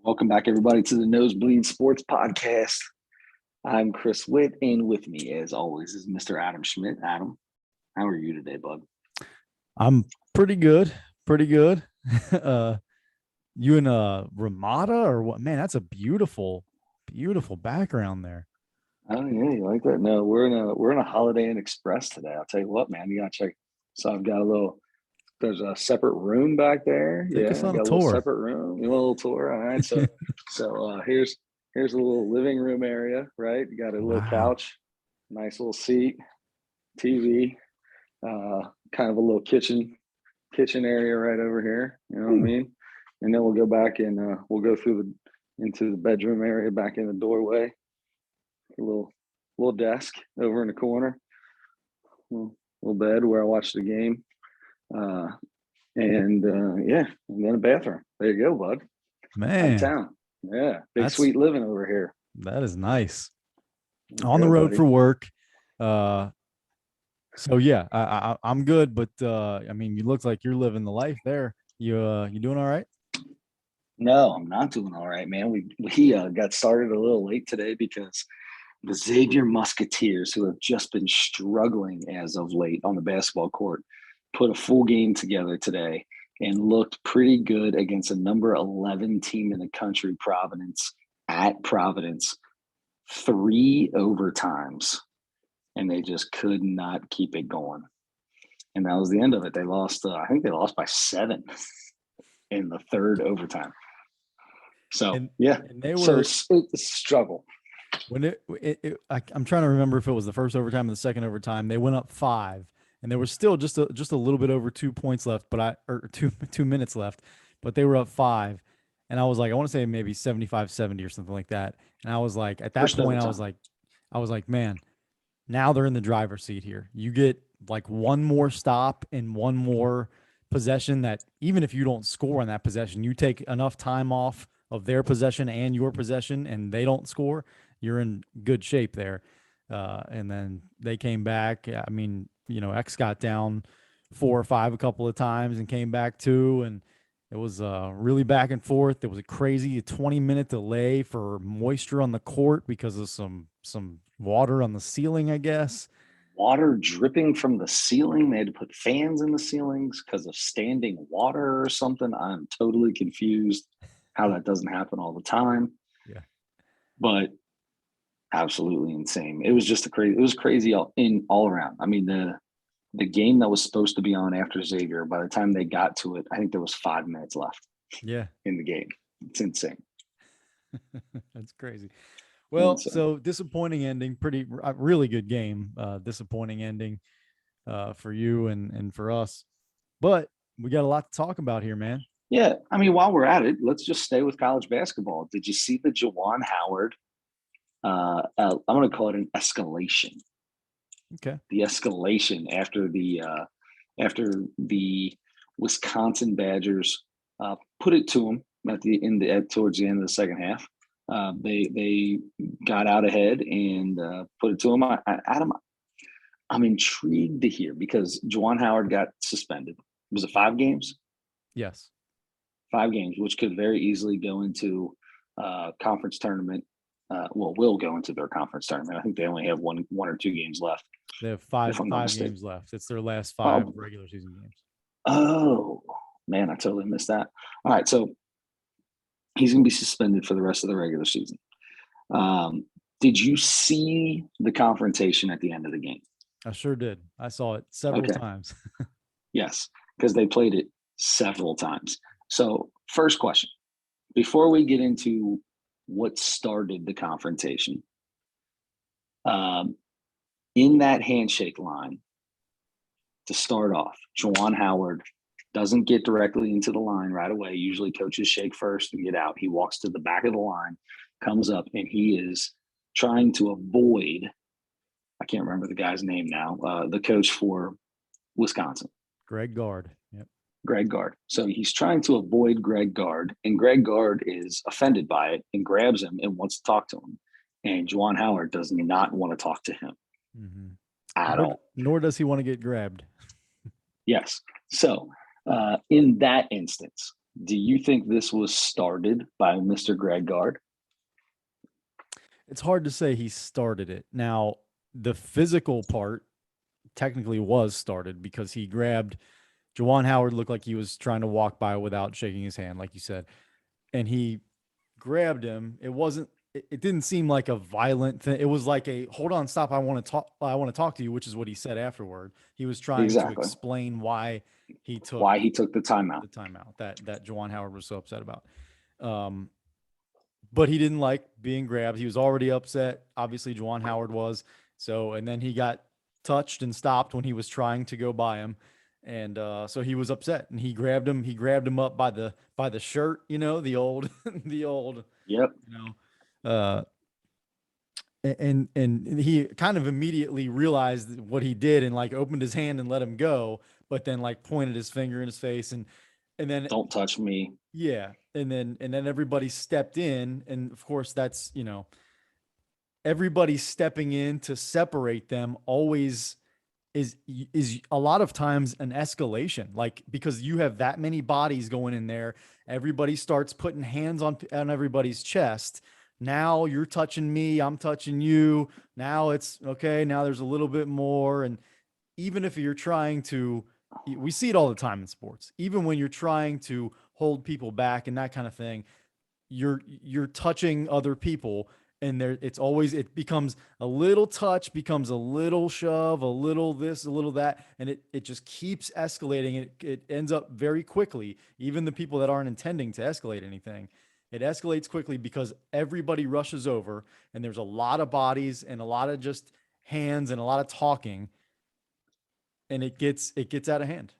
Welcome back, everybody, to the Nosebleed Sports Podcast. I'm Chris Witt, and with me, as always, is Mr. Adam Schmidt. Adam, how are you today, bud? I'm pretty good. Pretty good. You in Ramada or what? Man, that's a beautiful, beautiful background there. Oh yeah, you like that? No, we're in a Holiday Inn Express today. I'll tell you what, man, you gotta check. So I've got there's a separate room back there. Take Yeah, us I on a got a little tour. separate room. You want a little tour? All right. So here's a little living room area, right? You got a little Wow. couch, nice little seat, TV, kind of a little kitchen area right over here. You know what I Ooh. mean? And then we'll go back and we'll go into the bedroom area, back in the doorway. A little desk over in the corner, little bed where I watch the game, uh, and then a bathroom. There you go, bud. Out of Man, town. Yeah, big that's sweet living over here. that is nice. On the Yeah, road for buddy. work. Uh so yeah, I'm good, but I mean, you look like you're living the life there. You doing all right? No, I'm not doing all right, man. We got started a little late today because the Xavier Musketeers, who have just been struggling as of late on the basketball court, put a full game together today and looked pretty good against a number 11 team in the country, Providence, at Providence. Three overtimes, and they just could not keep it going. And that was the end of it. They lost, I think they lost by 7 in the third overtime. So, And yeah. and they So were it's a struggle. when I'm trying to remember if it was the first overtime or the second overtime. They went up 5, and there was still just a little bit over 2 points left, but or 2 minutes left, but they were up 5, and I was like, I want to say maybe 75-70 or something like that, and I was like, at that First point, overtime. I was like, man, now they're in the driver's seat here. You get like one more stop and one more possession that even if you don't score on that possession, you take enough time off of their possession and your possession and they don't score, you're in good shape there. And then they came back. I mean, X got down 4 or 5 a couple of times and came back too. And it was really back and forth. There was a crazy 20-minute delay for moisture on the court because of some water on the ceiling, I guess. Water dripping from the ceiling. They had to put fans in the ceilings because of standing water or something. I'm totally confused how that doesn't happen all the time, Yeah. but absolutely insane. It was just it was crazy all around. I mean, the game that was supposed to be on after Xavier, by the time they got to it, I think there was 5 minutes left Yeah. in the game. It's insane. That's crazy. Well, Insane. so disappointing ending, pretty really good game. Disappointing ending for you and for us. But we got a lot to talk about here, man. Yeah, I mean, while we're at it, let's just stay with college basketball. Did you see the Juwan Howard? I'm going to call it an escalation. Okay. The escalation after the Wisconsin Badgers put it to them towards the end of the second half. They got out ahead and put it to them. Adam, I'm intrigued to hear because Juwan Howard got suspended. Was it 5 games? Yes. 5 games, which could very easily go into conference tournament. Will go into their conference tournament. I think they only have one or 2 games left, They have if five I'm not five mistaken. games left. It's their last 5 Oh, regular season games. oh man, I totally missed that. All right, so he's going to be suspended for the rest of the regular season. Did you see the confrontation at the end of the game? I sure did. I saw it several Okay, times. yes, because they played it several times. So, first question before we get into what started the confrontation, um, in that handshake line to start off, Juwan Howard doesn't get directly into the line right away. Usually coaches shake first and get out. He walks to the back of the line, comes up, and he is trying to avoid, I can't remember the guy's name now, the coach for Wisconsin. Greg Gard. Yep. Greg Gard. So he's trying to avoid Greg Gard, and Greg Gard is offended by it and grabs him and wants to talk to him. And Juwan Howard does not want to talk to him Mm-hmm. at Nor, all. nor does he want to get grabbed. Yes. So in that instance, Do you think this was started by Mr. Greg Gard? It's hard to say he started it. Now, the physical part technically was started because he grabbed Juwan Howard, looked like he was trying to walk by without shaking his hand, like you said, and he grabbed him. It didn't seem like a violent thing. It was like a hold on, stop. I want to talk to you, which is what he said afterward. He was trying to Exactly. explain why he took Why he took the timeout. the timeout that Juwan Howard was so upset about. Um, but he didn't like being grabbed. He was already upset. Obviously, Juwan Howard was. So, and then he got touched and stopped when he was trying to go by him. And so he was upset and he grabbed him. He grabbed him up by the shirt, the old, the old, Yep. uh, and he kind of immediately realized what he did and like opened his hand and let him go, but then like pointed his finger in his face and then Don't touch me. yeah, and then everybody stepped in, and of course that's everybody stepping in to separate them always is a lot of times an escalation, like because you have that many bodies going in there, everybody starts putting hands on everybody's chest. Now you're touching me, I'm touching you. Now it's okay. Now there's a little bit more, and even if you're trying to, we see it all the time in sports, even when you're trying to hold people back and that kind of thing, you're touching other people, and there it becomes a little touch, becomes a little shove, a little this, a little that, and it just keeps escalating. It ends up very quickly, even the people that aren't intending to escalate anything, it escalates quickly because everybody rushes over and there's a lot of bodies and a lot of just hands and a lot of talking, and it gets out of hand.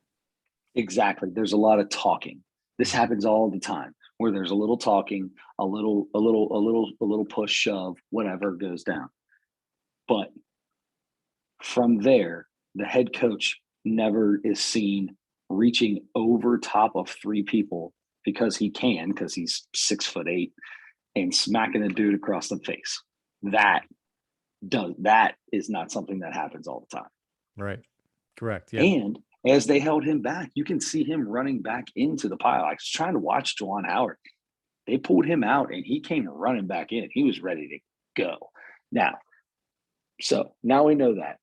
Exactly. There's a lot of talking. This happens all the time where there's a little talking, a little push, shove, whatever goes down. But from there, the head coach never is seen reaching over top of three people because he can, because he's 6'8", and smacking a dude across the face. That is not something that happens all the time. Right. Correct. Yeah. And as they held him back, you can see him running back into the pile. I was trying to watch Juwan Howard. They pulled him out and he came running back in. He was ready to go. Now we know that.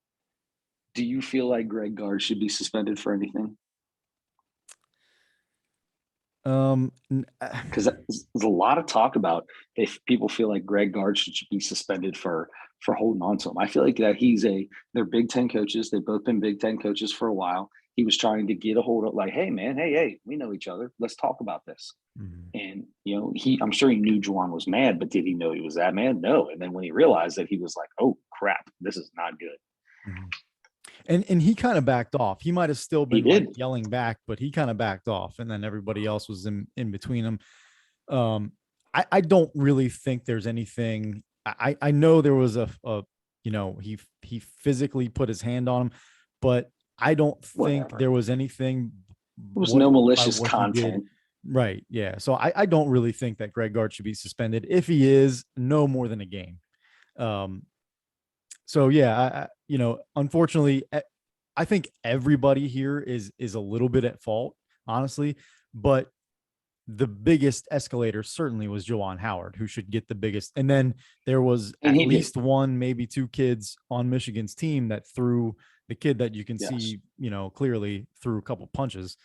Do you feel like Greg Gard should be suspended for anything? Um, Because there's a lot of talk about if people feel like Greg Gard should be suspended for holding on to him. I feel like that they're Big Ten coaches. They've both been Big Ten coaches for a while. He was trying to get a hold of like, hey man, hey, we know each other. Let's talk about this. Mhm. And I'm sure he knew Juwan was mad, but did he know he was that mad? No. And then when he realized that, he was like, oh crap, this is not good. Mhm. And he kind of backed off. He might have still He been like did. yelling back, but he kind of backed off, and then everybody else was in between him. Um, I don't really think there's anything. I know there was he physically put his hand on him, but I don't think Whatever. there was anything There was no by malicious what he did. content. Right. Yeah. So I don't really think that Greg Gard should be suspended. If he is, no more than a game. Um, so yeah, unfortunately, I think everybody here is a little bit at fault, honestly. But the biggest escalator certainly was Juwan Howard, who should get the biggest. And then there was And at he did. least one, maybe two kids on Michigan's team that threw the kid that you can Yes. see, clearly threw a couple punches.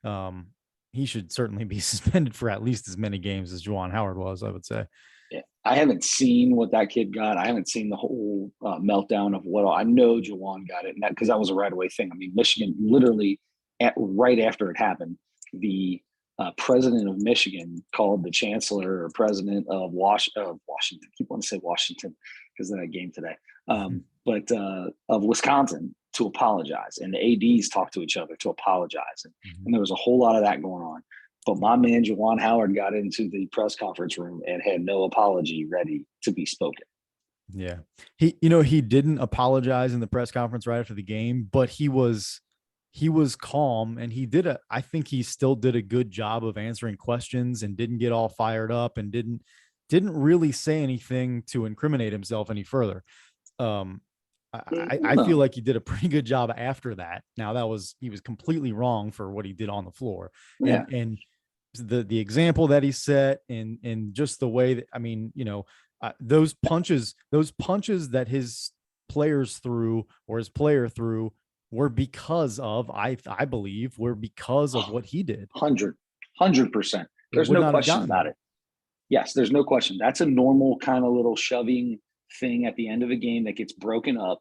Um, he should certainly be suspended for at least as many games as Juwan Howard was, I would say. Yeah. I haven't seen what that kid got. I haven't seen the whole meltdown of what I know Jawan got it, and that because that was a right away thing. I mean, Michigan literally right after it happened, the president of Michigan called the chancellor or president of Washington. I keep wanting to say Washington because of that game today, but of Wisconsin to apologize, and the ads talked to each other to apologize, and there was a whole lot of that going on. But my man, Juwan Howard, got into the press conference room and had no apology ready to be spoken. Yeah. He didn't apologize in the press conference right after the game, but he was calm, and I think he still did a good job of answering questions and didn't get all fired up and didn't really say anything to incriminate himself any further. Um, I feel No. like he did a pretty good job after that. Now he was completely wrong for what he did on the floor. Yeah. And the example that he set, and just the way that, I mean, those punches that his players threw, or his player threw, were because of, I believe, were because of what he did. 100%. It There's would no not have question gotten about there. it. Yes, there's no question. That's a normal kind of little shoving thing at the end of a game that gets broken up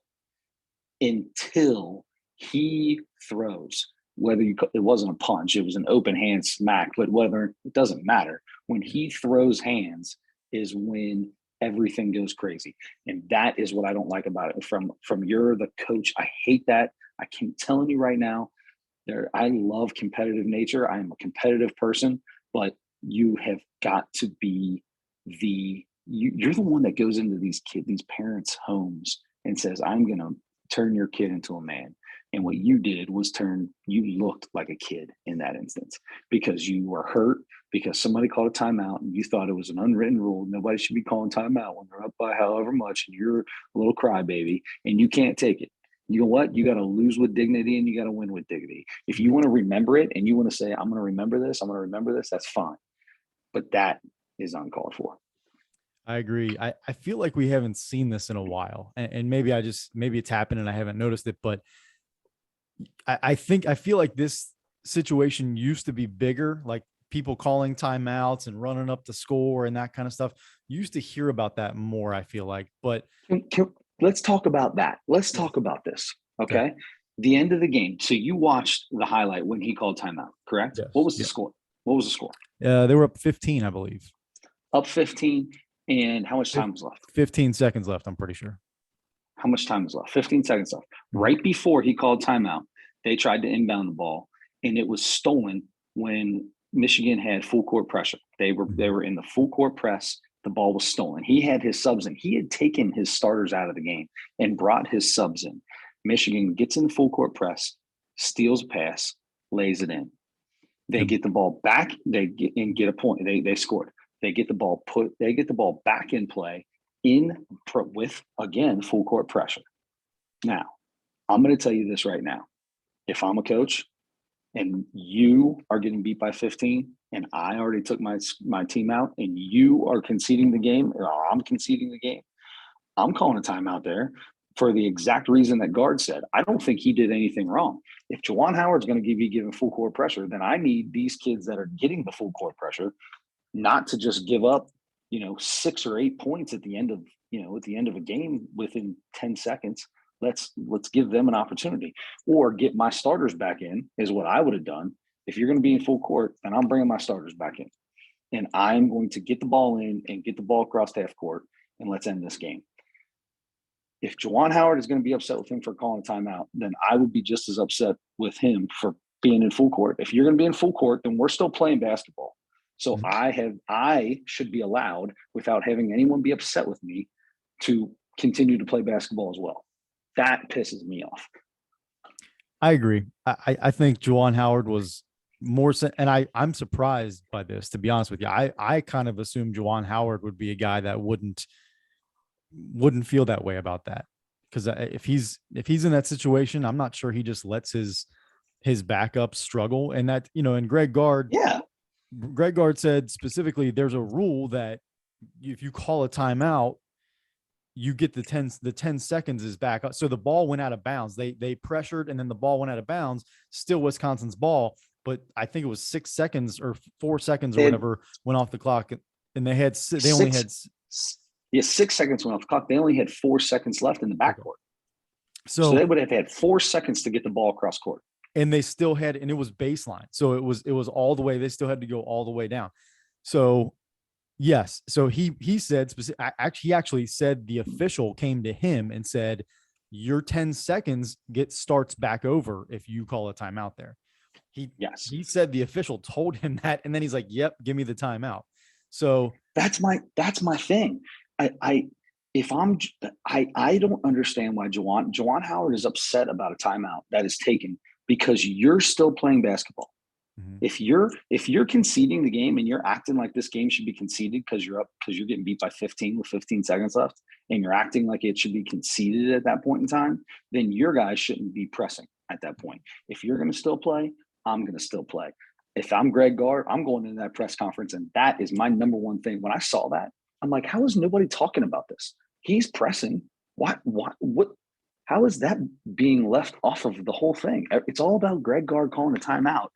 until he throws. Whether it wasn't a punch, it was an open hand smack, but whether, it doesn't matter. When he throws hands is when everything goes crazy. And that is what I don't like about it. From you're the coach, I hate that. I keep telling you right now, I love competitive nature. I am a competitive person, but you have got to be you're the one that goes into these parents' homes and says, I'm going to turn your kid into a man. And what you did was you looked like a kid in that instance, because you were hurt, because somebody called a timeout and you thought it was an unwritten rule. Nobody should be calling timeout when they're up by however much and you're a little crybaby and you can't take it. You know what? You got to lose with dignity and you got to win with dignity. If you want to remember it and you want to say, I'm going to remember this, that's fine. But that is uncalled for. I agree. I feel like we haven't seen this in a while, and maybe it's happened and I haven't noticed it, but I feel like this situation used to be bigger, like people calling timeouts and running up the score and that kind of stuff. You used to hear about that more, I feel like, but let's talk about that. Let's talk about this. Okay. The end of the game. So you watched the highlight when he called timeout, correct? Yes. What was the score? What was the score? They were up 15, I believe. Up 15. And how much time was left? 15 seconds left, I'm pretty sure. How much time was left? 15 seconds left. Right before he called timeout, they tried to inbound the ball, and it was stolen when Michigan had full court pressure. They were in the full court press. The ball was stolen. He had his subs in. He had taken his starters out of the game and brought his subs in. Michigan gets in the full court press, steals a pass, lays it in. They get the ball back. They get a point. They scored. They get the ball back in play with, again, full court pressure. Now, I'm going to tell you this right now. If I'm a coach and you are getting beat by 15 and I already took my team out and you are conceding the game, or I'm conceding the game, I'm calling a timeout there for the exact reason that Guard said. I don't think he did anything wrong. If Juwan Howard's going to be given full court pressure, then I need these kids that are getting the full court pressure not to just give up, 6 or 8 points at the end of a game within 10 seconds. Let's give them an opportunity, or get my starters back in is what I would have done. If you're going to be in full court, then I'm bringing my starters back in, and I'm going to get the ball in and get the ball across half court, and let's end this game. If Juwan Howard is going to be upset with him for calling a timeout, then I would be just as upset with him for being in full court. If you're going to be in full court, then we're still playing basketball. So I should be allowed, without having anyone be upset with me, to continue to play basketball as well. That pisses me off. I agree. I think Juwan Howard was more, and I'm surprised by this, to be honest with you. I kind of assumed Juwan Howard would be a guy that wouldn't feel that way about that, because if he's in that situation, I'm not sure he just lets his backup struggle. And that, and Greg Gard said specifically, there's a rule that if you call a timeout, you get the 10 seconds is back up. So the ball went out of bounds. They pressured, and then the ball went out of bounds, still Wisconsin's ball, but I think it was 6 seconds or 4 seconds or whatever went off the clock, and they only had 6 seconds went off the clock. They only had 4 seconds left in the backcourt. So they would have had 4 seconds to get the ball across court. And they still had, and it was baseline. So it was all the way. They still had to go all the way down. So yes. So he said, he actually said the official came to him and said, your 10 seconds starts back over if you call a timeout there. He said the official told him that, and then he's like, yep, give me the timeout. So that's my thing. I don't understand why Juwan Howard is upset about a timeout that is taken, because you're still playing basketball. Mm-hmm. If you're conceding the game and you're acting like this game should be conceded because you're getting beat by 15 with 15 seconds left, and you're acting like it should be conceded at that point in time, then your guys shouldn't be pressing at that point. If you're going to still play, I'm going to still play. if I'm Greg Gard, I'm going into that press conference, and that is my number one thing. When I saw that, I'm like, how is nobody talking about this? He's pressing. What? How is that being left off of the whole thing? It's all about Greg Gard calling a timeout,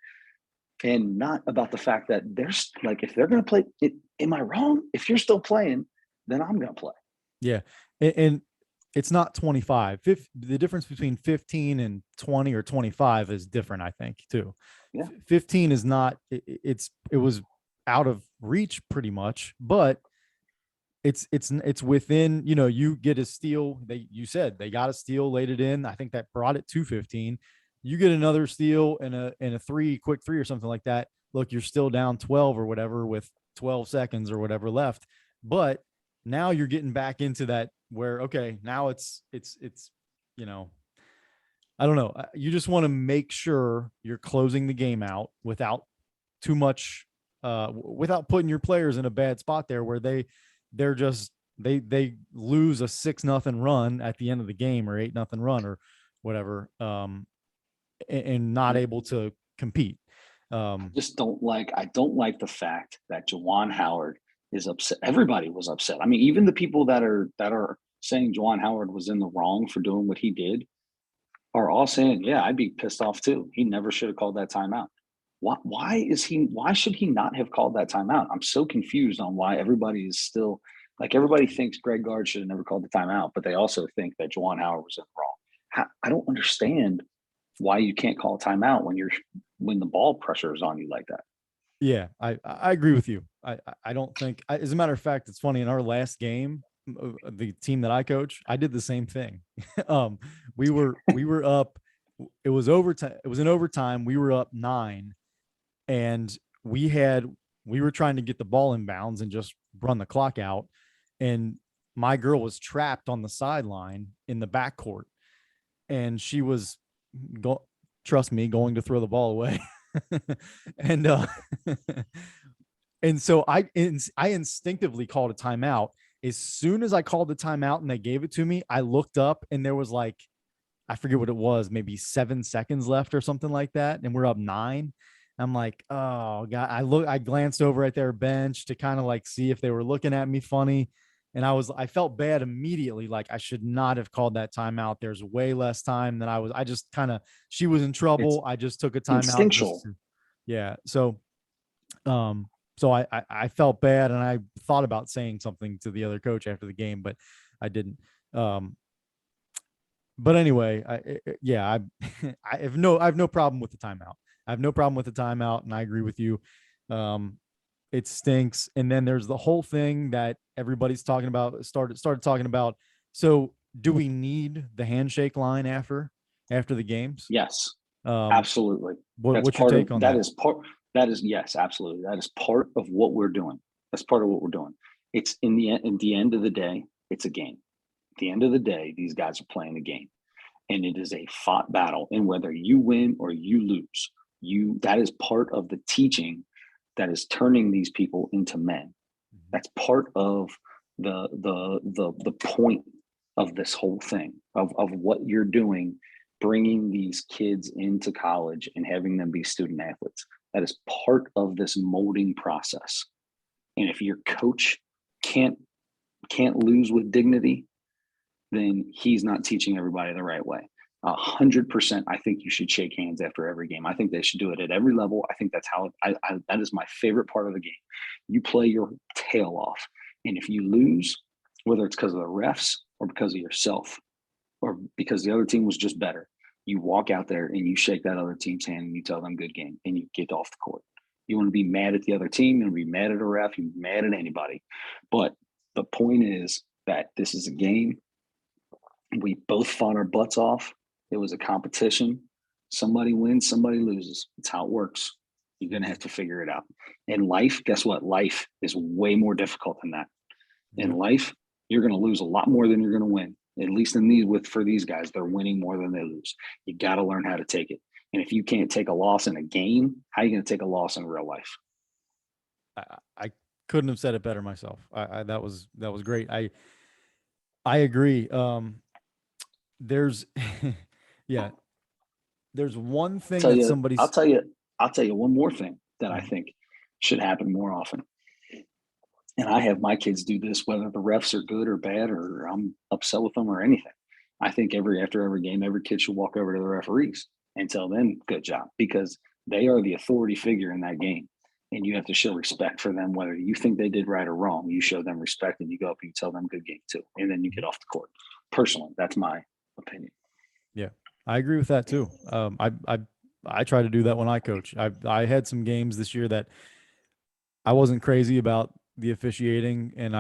and not about the fact that there's like, if they're going to play it, am I wrong? If you're still playing, then I'm going to play. Yeah. And it's not 25. The difference between 15 and 20 or 25 is different, I think, too. Yeah. 15 is not, it was out of reach pretty much, but it's within, you get a steal. You said they got a steal, laid it in. I think that brought it to 15. You get another steal and a quick three or something like that. Look, you're still down 12 or whatever with 12 seconds or whatever left. But now you're getting back into that where, okay, now it's, I don't know. You just want to make sure you're closing the game out without too much, without putting your players in a bad spot there where they lose a 6-0 run at the end of the game or 8-0 run or whatever, and not able to compete. I don't like the fact that Juwan Howard is upset. Everybody was upset. I mean, even the people that are saying Juwan Howard was in the wrong for doing what he did are all saying, yeah, I'd be pissed off too. He never should have called that timeout. Why should he not have called that timeout? I'm so confused on why everybody is still like, everybody thinks Greg Gard should have never called the timeout, but they also think that Juwan Howard was in the wrong. I don't understand why you can't call a timeout when the ball pressure is on you like that. Yeah, I agree with you. I don't think, as a matter of fact, it's funny, in our last game, the team that I coach, I did the same thing. We were up, it was overtime. It was in overtime. We were up 9, and we were trying to get the ball in bounds and just run the clock out. And my girl was trapped on the sideline in the backcourt, and she was trust me, going to throw the ball away. and and so I instinctively called a timeout. As soon as I called the timeout and they gave it to me, I looked up and there was like, I forget what it was, maybe 7 seconds left or something like that, and we're up 9. I'm like, oh God. I glanced over at their bench to kind of like see if they were looking at me funny. And I felt bad immediately. Like, I should not have called that timeout. There's way less time than I just kind of, she was in trouble. I just took a timeout. Instinctual. Yeah. So I felt bad, and I thought about saying something to the other coach after the game, but I didn't. But anyway, I have no problem with the timeout. I have no problem with the timeout, and I agree with you. It stinks. And then there's the whole thing that everybody's talking about, started talking about. So do we need the handshake line after the games? Yes, absolutely. What's your take on that? Yes, absolutely. That is part of what we're doing. That's part of what we're doing. It's at the end of the day, it's a game. At the end of the day, these guys are playing a game, and it is a fought battle. And whether you win or you lose, that is part of the teaching that is turning these people into men. That's part of the point of this whole thing, of what you're doing, bringing these kids into college and having them be student athletes. That is part of this molding process. And if your coach can't lose with dignity, then he's not teaching everybody the right way. 100%. I think you should shake hands after every game. I think they should do it at every level. I think that's how that is my favorite part of the game. You play your tail off. And if you lose, whether it's because of the refs or because of yourself or because the other team was just better, you walk out there and you shake that other team's hand and you tell them good game and you get off the court. You want to be mad at the other team, you want to be mad at a ref, you're mad at anybody. But the point is that this is a game. We both fought our butts off. It was a competition. Somebody wins, somebody loses. It's how it works. You're going to have to figure it out. In life, guess what? Life is way more difficult than that. In life, you're going to lose a lot more than you're going to win. At least for these guys, they're winning more than they lose. You got to learn how to take it. And if you can't take a loss in a game, how are you going to take a loss in real life? I couldn't have said it better myself. That was great. I agree. There's there's one thing that somebody's. I'll tell you one more thing. that I think should happen more often. And I have my kids do this, whether the refs are good or bad, or I'm upset with them or anything. I think after every game, every kid should walk over to the referees and tell them good job, because they are the authority figure in that game. And you have to show respect for them, whether you think they did right or wrong. You show them respect and you go up and you tell them good game too. And then you get off the court. Personally, that's my opinion. Yeah, I agree with that too. I try to do that when I coach. I had some games this year that I wasn't crazy about the officiating, and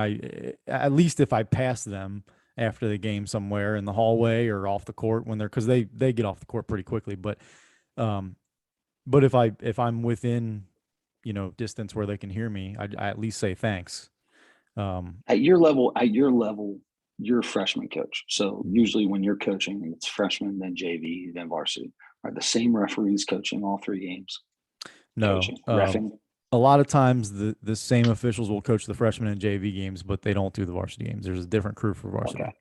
at least if I passed them after the game somewhere in the hallway or off the court when they're, because they get off the court pretty quickly. Um, but if I'm within, distance where they can hear me, I at least say thanks. At your level, you're a freshman coach. So usually when you're coaching, it's freshman, then JV, then varsity. Are the same referees coaching all three games? No, Coaching, reffing. a lot of times the same officials will coach the freshman and JV games, but they don't do the varsity games. There's a different crew for varsity. Okay.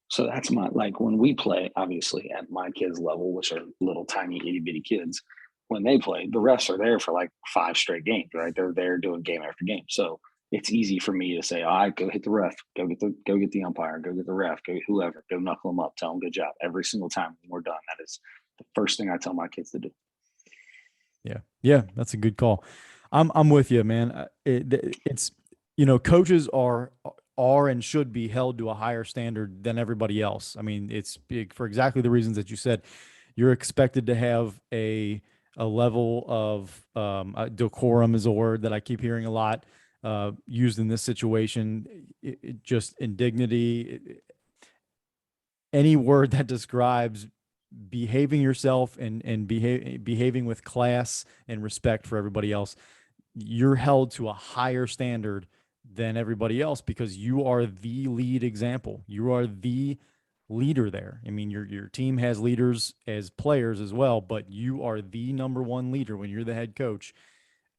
So that's like when we play, obviously at my kids' level, which are little tiny itty bitty kids, when they play, the refs are there for like 5 straight games, right? They're there doing game after game. So it's easy for me to say, all right, go hit the ref, go get the umpire, go get the ref, go get whoever, go knuckle them up, tell them good job. Every single time when we're done, that is the first thing I tell my kids to do. Yeah, that's a good call. I'm with you, man. It's coaches are and should be held to a higher standard than everybody else. I mean, it's big for exactly the reasons that you said. You're expected to have a level of decorum is a word that I keep hearing a lot used in this situation. Just indignity, any word that describes behaving yourself and behaving with class and respect for everybody else, you're held to a higher standard than everybody else because you are the lead example. You are the leader there. I mean, your team has leaders as players as well, but you are the number one leader when you're the head coach,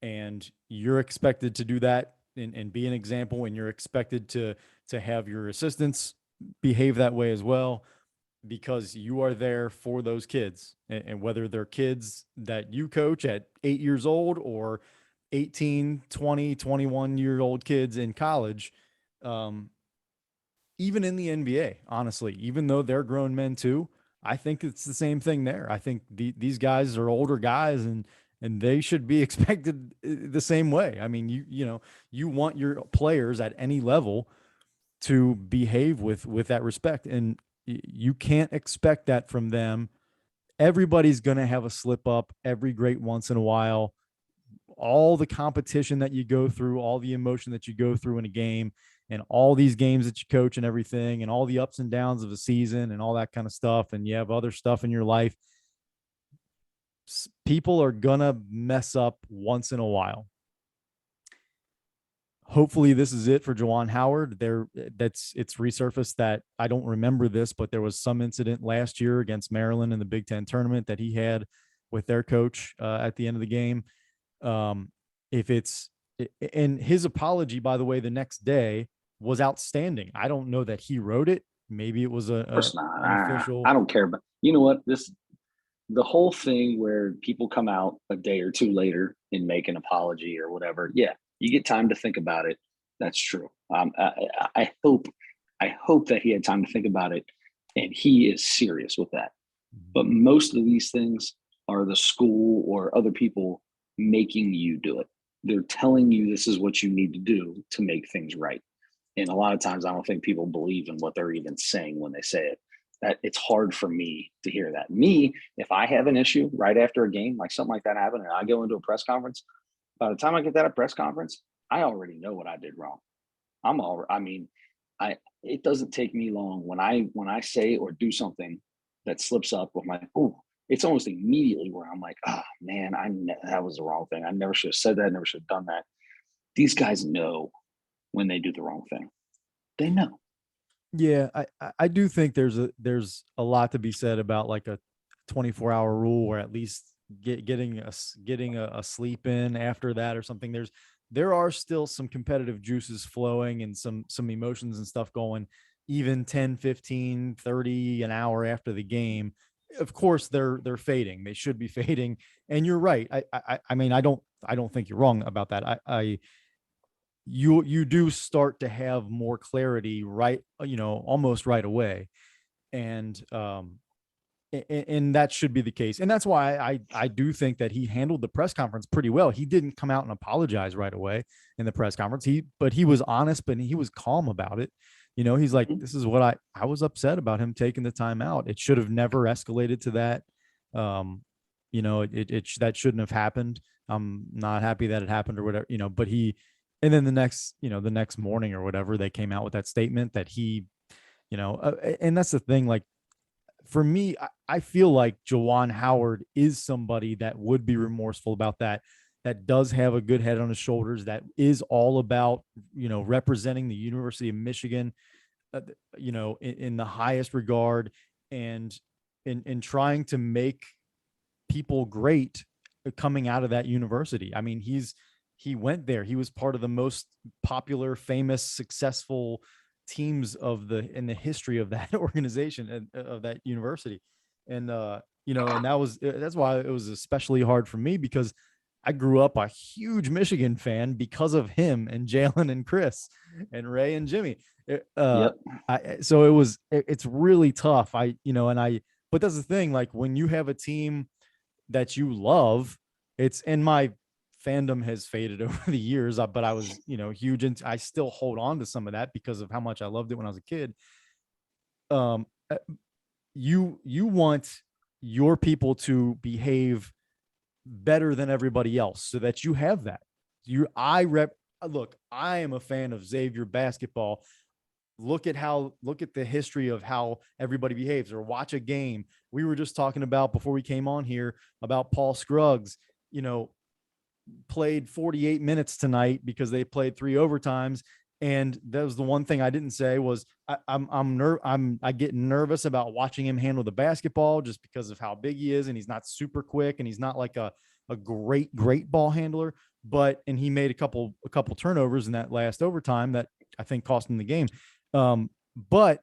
and you're expected to do that and be an example, and you're expected to have your assistants behave that way as well, because you are there for those kids, and whether they're kids that you coach at 8 years old or 18, 20, 21-year-old kids in college, even in the NBA, honestly, even though they're grown men too, I think it's the same thing there. I think these guys are older guys, and they should be expected the same way. I mean, you want your players at any level to behave with that respect, and you can't expect that from them. Everybody's going to have a slip up every great once in a while. All the competition that you go through, all the emotion that you go through in a game, and all these games that you coach and everything, and all the ups and downs of a season and all that kind of stuff, and you have other stuff in your life, people are gonna mess up once in a while. Hopefully this is it for Juwan Howard. It's resurfaced that I don't remember this, but there was some incident last year against Maryland in the Big Ten tournament that he had with their coach at the end of the game. If it's, and his apology, by the way, the next day was outstanding. I don't know that he wrote it. Maybe it was an official. I don't care, but you know what? The whole thing where people come out a day or two later and make an apology or whatever. Yeah, you get time to think about it. That's true. I hope that he had time to think about it, and he is serious with that. But most of these things are the school or other people making you do it. They're telling you this is what you need to do to make things right. And a lot of times I don't think people believe in what they're even saying when they say it. That it's hard for me to hear that. Me, if I have an issue right after a game, like something like that happened, and I go into a press conference, by the time I get that at press conference, I already know what I did wrong. It doesn't take me long when I say or do something that slips up with my, it's almost immediately where I'm like, oh man, that was the wrong thing. I never should have said that. I never should have done that. These guys know when they do the wrong thing. They know. Yeah, I do think there's a lot to be said about like a 24-hour rule, or at least getting a sleep in after that or something. There are still some competitive juices flowing and some emotions and stuff going, even 10, 15, 30 an hour after the game. of course they're fading. They should be fading. And you're right. I mean, I don't think you're wrong about that. You do start to have more clarity, right? Almost right away. And that should be the case. And that's why I do think that he handled the press conference pretty well. He didn't come out and apologize right away in the press conference. But he was honest, but he was calm about it. He's like, this is what I was upset about him taking the time out. It should have never escalated to that. That shouldn't have happened. I'm not happy that it happened or whatever, but and then the next morning or whatever, they came out with that statement that he, and that's the thing, like, for me, I feel like Juwan Howard is somebody that would be remorseful about that does have a good head on his shoulders, that is all about, representing the University of Michigan, in the highest regard, and in trying to make people great coming out of that university. I mean, he went there. He was part of the most popular, famous, successful teams in the history of that organization and of that university. And and that's why it was especially hard for me, because I grew up a huge Michigan fan because of him and Jalen and Chris and Ray and Jimmy. Yep. So it's really tough. But that's the thing, like, when you have a team that you love, and my fandom has faded over the years, but I was, huge, and I still hold on to some of that because of how much I loved it when I was a kid. You want your people to behave better than everybody else so that you have that. Look, I am a fan of Xavier basketball. Look at the history of how everybody behaves, or watch a game. We were just talking about, before we came on here, about Paul Scruggs, played 48 minutes tonight because they played 3 overtimes. And that was the one thing I didn't say was I get nervous about watching him handle the basketball, just because of how big he is, and he's not super quick, and he's not like a great ball handler. And he made a couple turnovers in that last overtime that I think cost him the game. But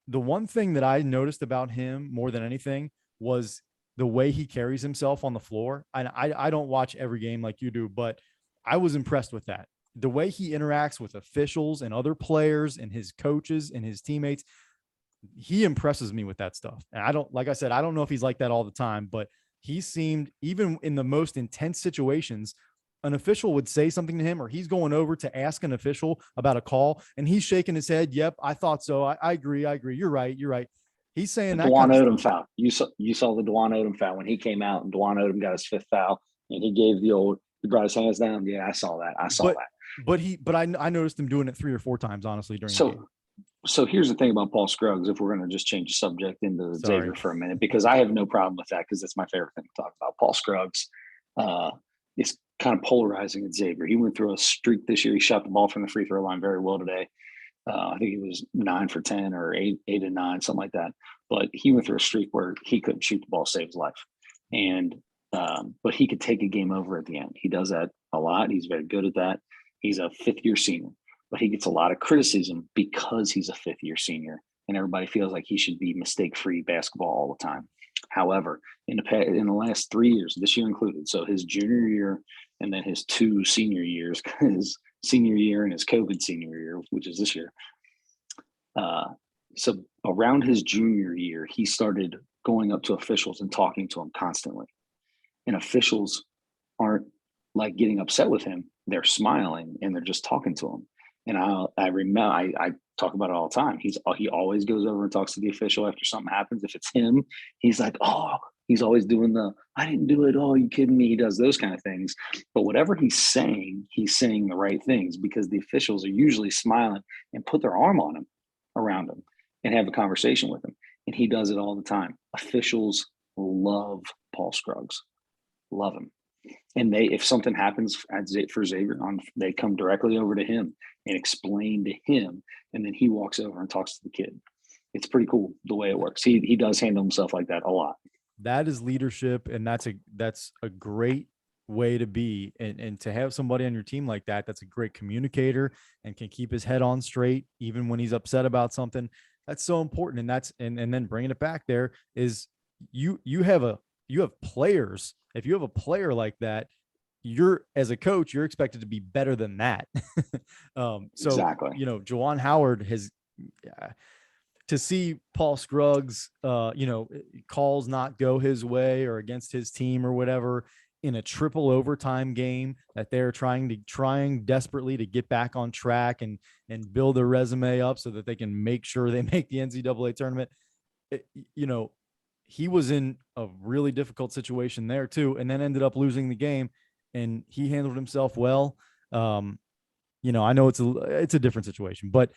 the one thing that I noticed about him more than anything was the way he carries himself on the floor. And I don't watch every game like you do, but I was impressed with that. The way he interacts with officials and other players and his coaches and his teammates, he impresses me with that stuff. And like I said, I don't know if he's like that all the time, but he seemed, even in the most intense situations, an official would say something to him, or he's going over to ask an official about a call, and he's shaking his head. Yep, I thought so. I agree. You're right. He's saying The that Juwan kind of Odom stuff. foul. You saw the Juwan Odom foul when he came out, and Juwan Odom got his 5th foul, and he brought his hands down. Yeah, I saw that. But I noticed him doing it 3 or 4 times, honestly, during the game. So here's the thing about Paul Scruggs, if we're going to just change the subject into Xavier for a minute, because I have no problem with that, because it's my favorite thing to talk about. Paul Scruggs is kind of polarizing at Xavier. He went through a streak this year. He shot the ball from the free throw line very well today. I think he was 9 for 10 or 8 and 9, something like that. But he went through a streak where he couldn't shoot the ball, save his life. And but he could take a game over at the end. He does that a lot. He's very good at that. He's a 5th-year senior, but he gets a lot of criticism because he's a 5th-year senior, and everybody feels like he should be mistake-free basketball all the time. However, in the last 3 years, this year included, so his junior year and then his 2 senior years, his senior year and his COVID senior year, which is this year. So around his junior year, he started going up to officials and talking to them constantly. And officials aren't like getting upset with him. They're smiling and they're just talking to him. And I remember, I talk about it all the time. He always goes over and talks to the official after something happens. If it's him, he's like, oh, he's always doing I didn't do it. Oh, you kidding me? He does those kind of things. But whatever he's saying the right things, because the officials are usually smiling and put their arm on him, around him, and have a conversation with him. And he does it all the time. Officials love Paul Scruggs, love him. And if something happens for Xavier, they come directly over to him and explain to him, and then he walks over and talks to the kid. It's pretty cool the way it works. He does handle himself like that a lot. That is leadership, and that's a great way to be, and to have somebody on your team like that, that's a great communicator and can keep his head on straight even when he's upset about something. That's so important. And then bringing it back there is, you have players. If you have a player like that, you're, as a coach, you're expected to be better than that. So, Exactly. Juwan Howard has, to see Paul Scruggs, calls not go his way or against his team or whatever in a triple overtime game that they're trying desperately to get back on track and build their resume up so that they can make sure they make the NCAA tournament. He was in a really difficult situation there too, and then ended up losing the game, and he handled himself well. I know it's a different situation, but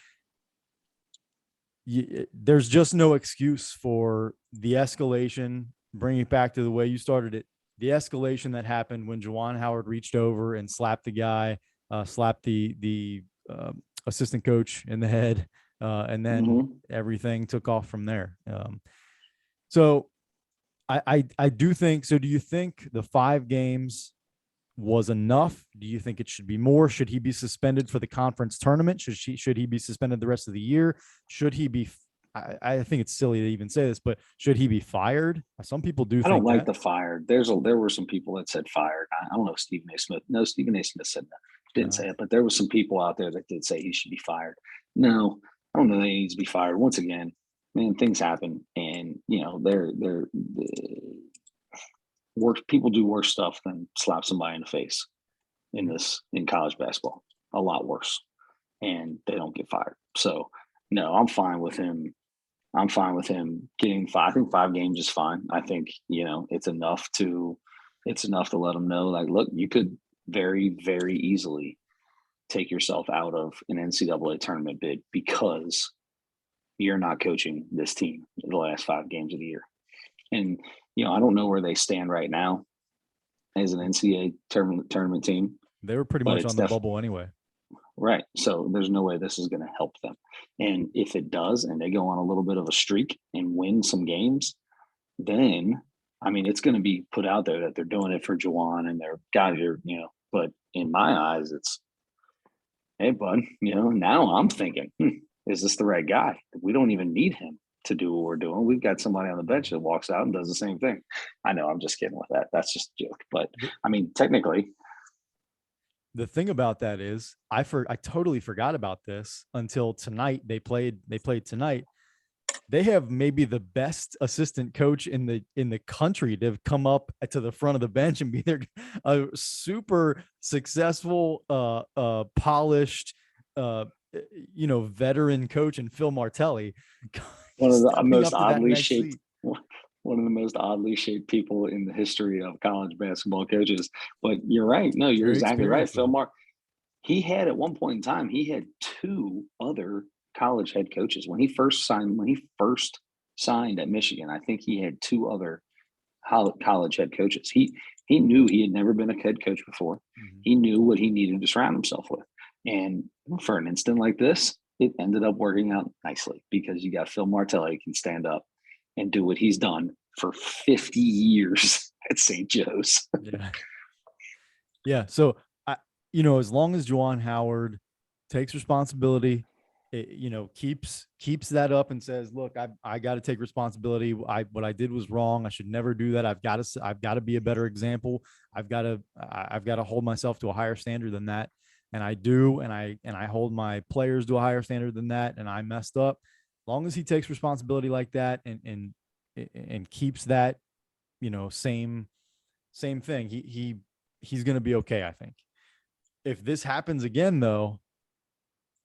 there's just no excuse for the escalation. Bring it back to the way you started it. The escalation that happened when Juwan Howard reached over and slapped the guy, slapped the assistant coach in the head, and then everything took off from there. So I do think so. Do you think the 5 games was enough? Do you think it should be more? Should he be suspended for the conference tournament? Should he be suspended the rest of the year? Should he be? I think it's silly to even say this, but should he be fired? Some people do. I don't like the fired. There were some people that said fired. I don't know. Stephen A. Smith. No, Stephen A. Smith said that. Didn't say it, but there was some people out there that did say he should be fired. No, I don't know that he needs to be fired. Once again, man, things happen, and they're worse. People do worse stuff than slap somebody in the face in college basketball. A lot worse, and they don't get fired. So no, I'm fine with him. I'm fine with him getting 5. I think 5 games is fine. I think it's enough to let him know, like, look, you could very, very easily take yourself out of an NCAA tournament bid because you're not coaching this team the last 5 games of the year. And I don't know where they stand right now as an NCAA tournament team. They were pretty much on the bubble anyway. Right. So there's no way this is going to help them. And if it does, and they go on a little bit of a streak and win some games, then, it's going to be put out there that they're doing it for Juwan and their guys are, but in my eyes, it's, hey, bud, now I'm thinking, is this the right guy? We don't even need him to do what we're doing. We've got somebody on the bench that walks out and does the same thing. I know, I'm just kidding with that. That's just a joke. But technically, the thing about that is I totally forgot about this until tonight. They played tonight. They have maybe the best assistant coach in the country to come up to the front of the bench and be there, a super successful, polished, veteran coach, and Phil Martelli. One of the most oddly shaped people in the history of college basketball coaches. But you're right. No, you're exactly right. Phil he had at one point in time, he had 2 other college head coaches when he first signed at Michigan. I think he had 2 other college head coaches. He knew he had never been a head coach before. Mm-hmm. He knew what he needed to surround himself with. And for an instant like this, it ended up working out nicely because you got Phil Martelli can stand up and do what he's done for 50 years at St. Joe's. Yeah. So, as long as Juwan Howard takes responsibility, keeps that up and says, look, I got to take responsibility. What I did was wrong. I should never do that. I've got to be a better example. I've got to hold myself to a higher standard than that. And I do, and I hold my players to a higher standard than that. And I messed up. As long as he takes responsibility like that and keeps that, same thing, he's going to be okay. I think. If this happens again, though,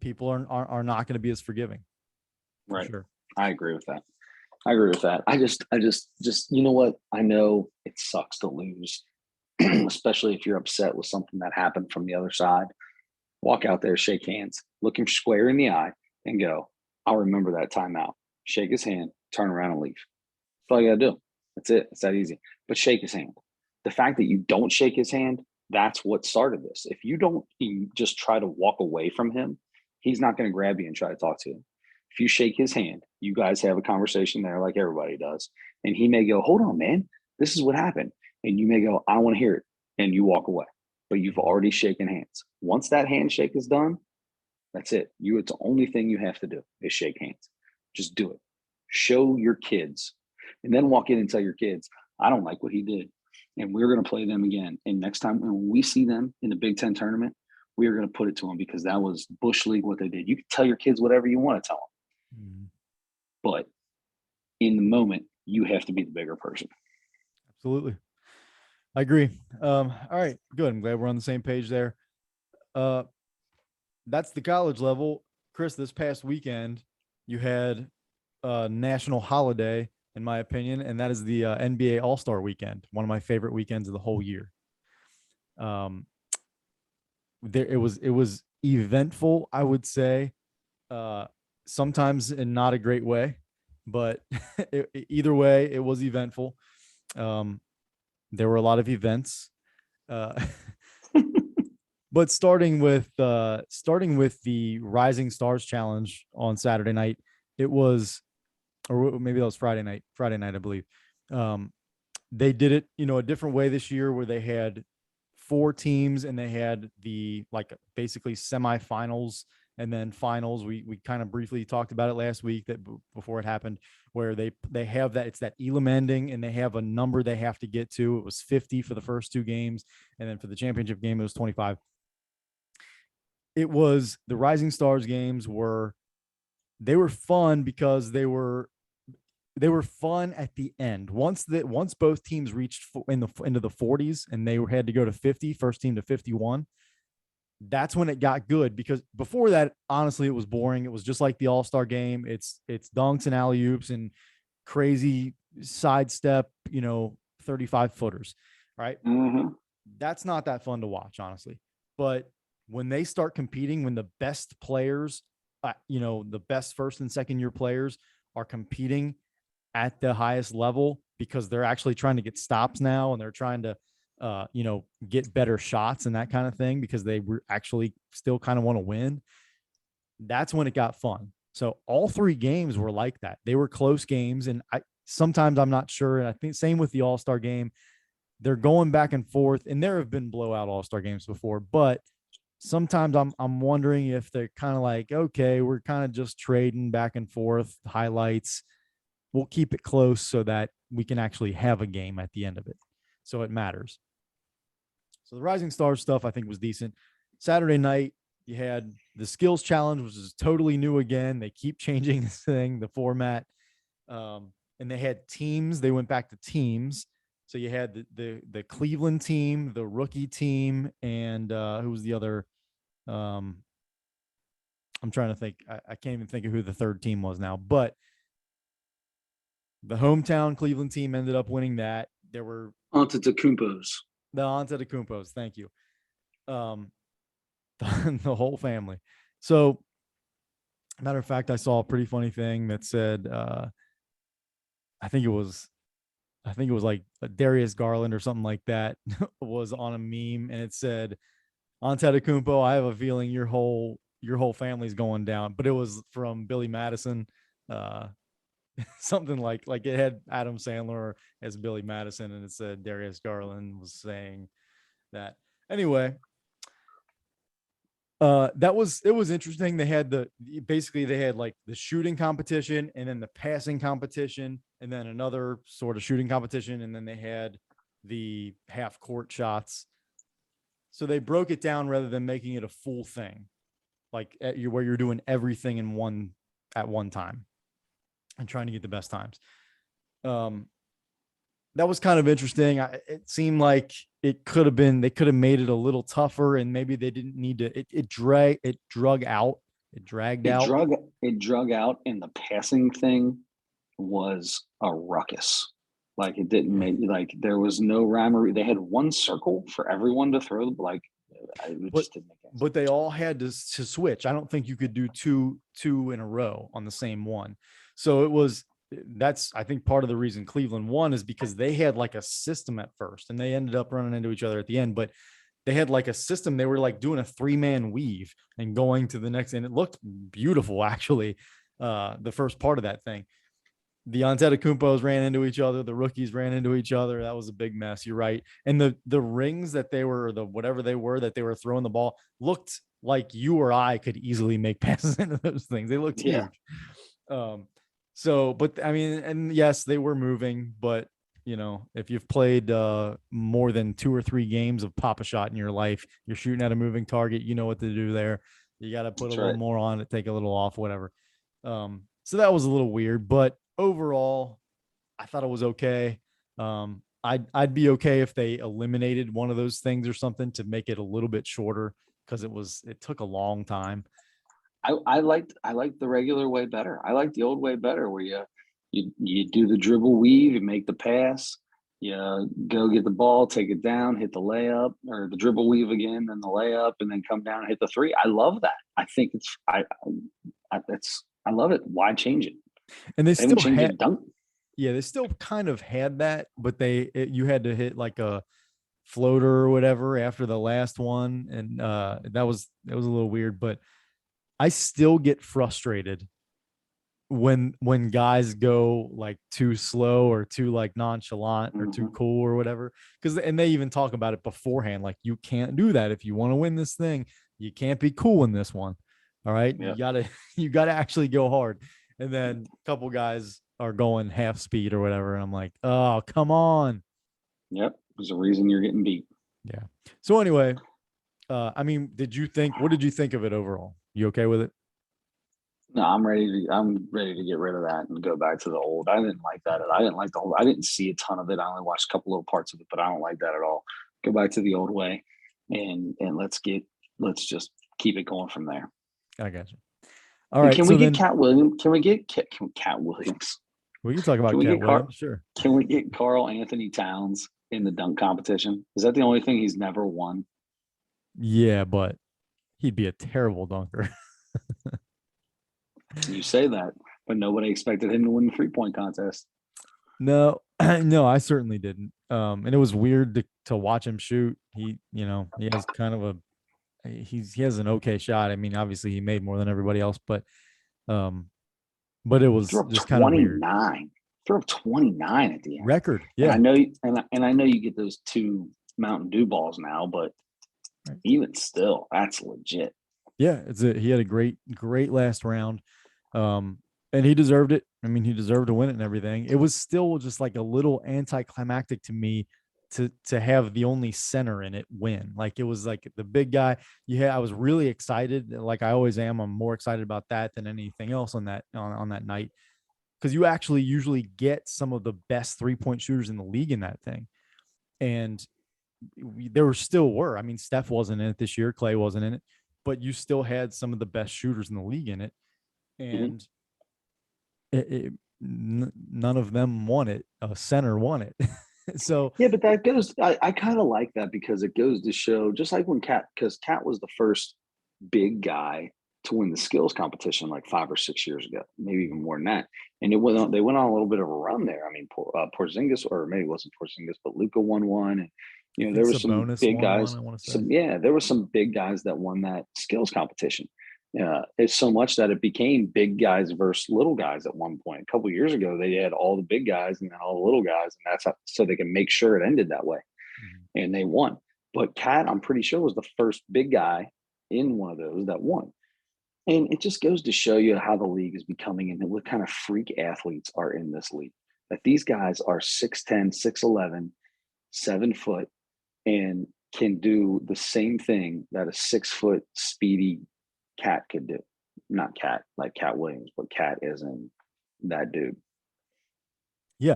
people are not going to be as forgiving. Right. Sure. I agree with that. I just, you know what? I know it sucks to lose, especially if you're upset with something that happened from the other side. Walk out there, shake hands, look him square in the eye and go, I'll remember that timeout. Shake his hand, turn around and leave. That's all you got to do. That's it. It's that easy. But shake his hand. The fact that you don't shake his hand, that's what started this. If you don't just try to walk away from him, he's not going to grab you and try to talk to you. If you shake his hand, you guys have a conversation there like everybody does. And he may go, hold on, man, this is what happened. And you may go, I want to hear it. And you walk away. But you've already shaken hands. Once that handshake is done, that's it. It's the only thing you have to do is shake hands. Just do it. Show your kids. and then walk in and tell your kids, I don't like what he did, and we're going to play them again. And next time when we see them in the Big Ten tournament, we are going to put it to them because that was Bush League what they did. You can tell your kids whatever you want to tell them, but in the moment, you have to be the bigger person. Absolutely. I agree. All right, good. I'm glad we're on the same page there. That's the college level. Chris, this past weekend, you had a national holiday, in my opinion, and that is the NBA All-Star Weekend, one of my favorite weekends of the whole year. It was eventful, I would say, sometimes in not a great way, but either way, it was eventful. There were a lot of events, but starting with the Rising Stars Challenge on Saturday night, it was, or maybe that was Friday night, I believe. They did it, a different way this year, where they had 4 teams and they had the basically semifinals and then finals. We kind of briefly talked about it last week, that before it happened, where they have that, it's that Elam ending, and they have a number they have to get to. It was 50 for the first 2 games, and then for the championship game, it was 25. It was the Rising Stars games they were fun because they were fun at the end. Once both teams reached into the 40s and they had to go to 50, first team to 51, that's when it got good, because before that, honestly, it was boring. It was just like the All-Star game. It's dunks and alley-oops and crazy sidestep, 35 footers, right? Mm-hmm. That's not that fun to watch, honestly. But when they start competing, when the best players, the best first and second year players are competing at the highest level, because they're actually trying to get stops now, and they're trying to get better shots and that kind of thing, because they were actually still kind of want to win. That's when it got fun. So all 3 games were like that. They were close games, and sometimes I'm not sure. And I think same with the All-Star game, they're going back and forth, and there have been blowout All-Star games before, but sometimes I'm wondering if they're kind of like, okay, we're kind of just trading back and forth highlights. We'll keep it close so that we can actually have a game at the end of it, so it matters. So the Rising Stars stuff, I think, was decent. Saturday night, you had the skills challenge, which is totally new again. They keep changing this thing, the format. And they had teams. They went back to teams. So you had the Cleveland team, the rookie team, and who was the other? I'm trying to think. I can't even think of who the third team was now, but the hometown Cleveland team ended up winning that. There were Antetokounmpos. The Antetokounmpos. Thank you. The whole family. So, matter of fact, I saw a pretty funny thing that said, I think it was like Darius Garland or something like that was on a meme, and it said, Antetokounmpo, I have a feeling your whole family's going down. But it was from Billy Madison. Something like it had Adam Sandler as Billy Madison, and it said Darius Garland was saying that. Anyway, it was interesting. They had like the shooting competition, and then the passing competition, and then another sort of shooting competition, and then they had the half court shots. So they broke it down rather than making it a full thing, like where you're doing everything at one time and trying to get the best times. That was kind of interesting. It seemed like they could have made it a little tougher, and maybe they didn't need to. It dragged out. It dragged out, and the passing thing was a ruckus. Like, it didn't make, like, there was no rhyme or they had one circle for everyone to throw. Like, it just didn't make sense. But they all had to switch. I don't think you could do two in a row on the same one. So that's I think part of the reason Cleveland won is because they had like a system at first, and they ended up running into each other at the end. But they had like a system. They were like doing a 3-man weave and going to the next, and it looked beautiful, actually. The first part of that thing. The Antetokounmpos ran into each other. The rookies ran into each other. That was a big mess. You're right. And the rings that they were, whatever they were that they were throwing the ball, looked like you or I could easily make passes into those things. They looked huge. So, but I mean, and yes, they were moving, but if you've played more than 2 or 3 games of Pop a Shot in your life, you're shooting at a moving target. You know what to do there. You got to put a That's little right. more on it, take a little off, whatever. So that was a little weird, but overall, I thought it was okay. I'd be okay if they eliminated one of those things or something to make it a little bit shorter because it took a long time. I liked the regular way better. I like the old way better, where you do the dribble weave, you make the pass, you go get the ball, take it down, hit the layup, or the dribble weave again, then the layup, and then come down and hit the three. I love that. I think I love it. Why change it? And they They haven't still changed had, it. Dunk. yeah, they still kind of had that, but you had to hit like a floater or whatever after the last one, and that was a little weird. But I still get frustrated when guys go like too slow or too like nonchalant or too Mm-hmm. cool or whatever, because and they even talk about it beforehand, like you can't do that if you want to win this thing. You can't be cool in this one. All right, Yeah. you gotta actually go hard. And then a couple guys are going half speed or whatever, and I'm like, oh, come on. Yep. There's a reason you're getting beat. Yeah. So anyway, I mean, what did you think of it overall? You okay with it? No, I'm ready to get rid of that and go back to the old. I didn't like that. I didn't like the whole. I didn't see a ton of it. I only watched a couple little parts of it, but I don't like that at all. Go back to the old way, and let's just keep it going from there. I got you. All And right. can we So get then Cat Williams? Can we get Cat Williams? we can talk Can about we Cat get Car? Williams. Sure. Can we get Carl Anthony Towns in the dunk competition? Is that the only thing he's never won? Yeah, but he'd be a terrible dunker. You say that, but nobody expected him to win the 3-point contest. No, no, I certainly didn't. And it was weird to watch him shoot. He has kind of he has an okay shot. I mean, obviously he made more than everybody else, um, but it He was threw up just kind of weird. 29. Threw up 29 at the end. Record, And I yeah, know, and I know you get those 2 Mountain Dew balls now, but right. even still, that's legit. Yeah. He had a great last round, um, and he deserved it. I mean, he deserved to win it and everything. It was still just like a little anticlimactic to me to have the only center in it win. Like it was like the big guy. Yeah, I was really excited, like I always am. I'm more excited about that than anything else on that night, because you actually usually get some of the best 3-point shooters in the league in that thing. And there still were. I mean, Steph wasn't in it this year, Clay wasn't in it, but you still had some of the best shooters in the league in it. Mhm. And none of them won it. A center won it. So Yeah, but that goes. I kind of like that because it goes to show, just like when because Cat was the first big guy to win the skills competition like 5 or 6 years ago, maybe even more than that. And they went on a little bit of a run there. I mean, Porzingis, or maybe it wasn't Porzingis, but Luca won one, and I think there were some Sabonis big won one, guys. I want to say. There were some big guys that won that skills competition. Yeah, it's so much that it became big guys versus little guys at one point. A couple of years ago, they had all the big guys and then all the little guys, and that's so they can make sure it ended that way, Mhm. and they won. But Cat, I'm pretty sure, was the first big guy in one of those that won. And it just goes to show you how the league is becoming and what kind of freak athletes are in this league. That these guys are 6'10, 6'11, 7 foot, and can do the same thing that a 6 foot speedy Cat could do. Not Cat like Cat Williams, but Cat is in that dude. Yeah.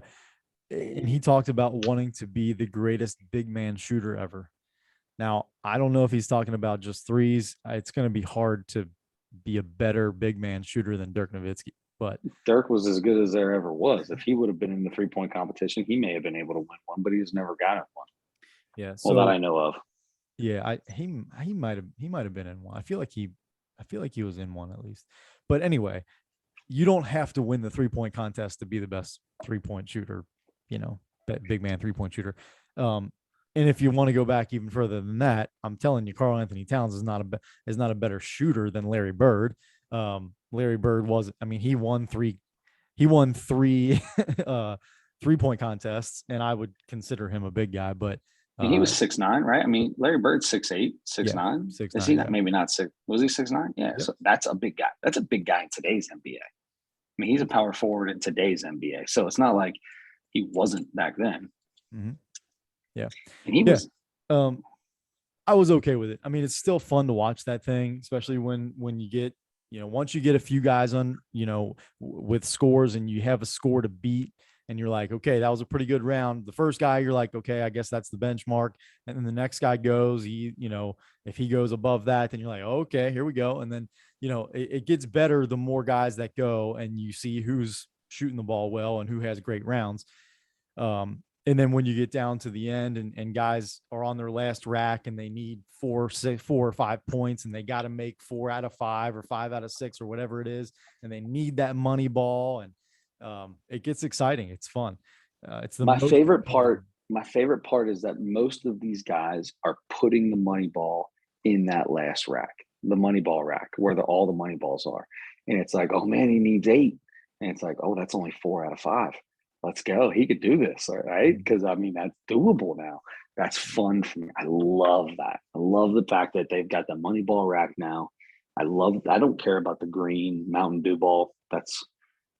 And he talked about wanting to be the greatest big man shooter ever. Now, I don't know if he's talking about just threes. It's going to be hard to be a better big man shooter than Dirk Nowitzki, but Dirk was as good as there ever was. If he would have been in the 3-point competition, he may have been able to win one, but he's never gotten one. yeah. Well, that So I know of. yeah, he might have been in one. I feel like he was in one at least. But anyway, you don't have to win the 3-point contest to be the best 3-point shooter, big man 3-point shooter. And if you want to go back even further than that, I'm telling you, Karl Anthony Towns is not a better shooter than Larry Bird. Larry Bird was, I mean, he won three 3-point contests, and I would consider him a big guy, but And he was 6'9", right? I mean, Larry Bird's 6'8", yeah, 6'9". Is 6'9", he yeah. not? Maybe not six. Was he 6'9"? Yeah. Yep. So that's a big guy. That's a big guy in today's NBA. mean, he's a power forward in today's NBA. So it's not like he wasn't back then. Mm-hmm. Yeah. And he Yeah. was. I was okay with it. I mean, it's still fun to watch that thing, especially when you get, once you get a few guys on, with scores and you have a score to beat and you're like, okay, that was a pretty good round. The first guy, you're like, okay, I guess that's the benchmark. And then the next guy goes, if he goes above that, then you're like, okay, here we go. And then, it gets better the more guys that go and you see who's shooting the ball well and who has great rounds. And then when you get down to the end and guys are on their last rack and they need 4 or 5 points and they got to make 4 out of 5 or 5 out of 6 or whatever it is. And they need that money ball and it gets exciting. It's fun. It's the My most favorite fun. part. My favorite part is that most of these guys are putting the money ball in that last rack, the money ball rack, where all the money balls are. And it's like, oh man, he needs 8. And it's like, oh, that's only 4 out of 5. Let's go. He could do this, all right? Because I mean, that's doable now. That's fun for me. I love that. I love the fact that they've got the money ball rack now. I don't care about the green Mountain Dew ball. That's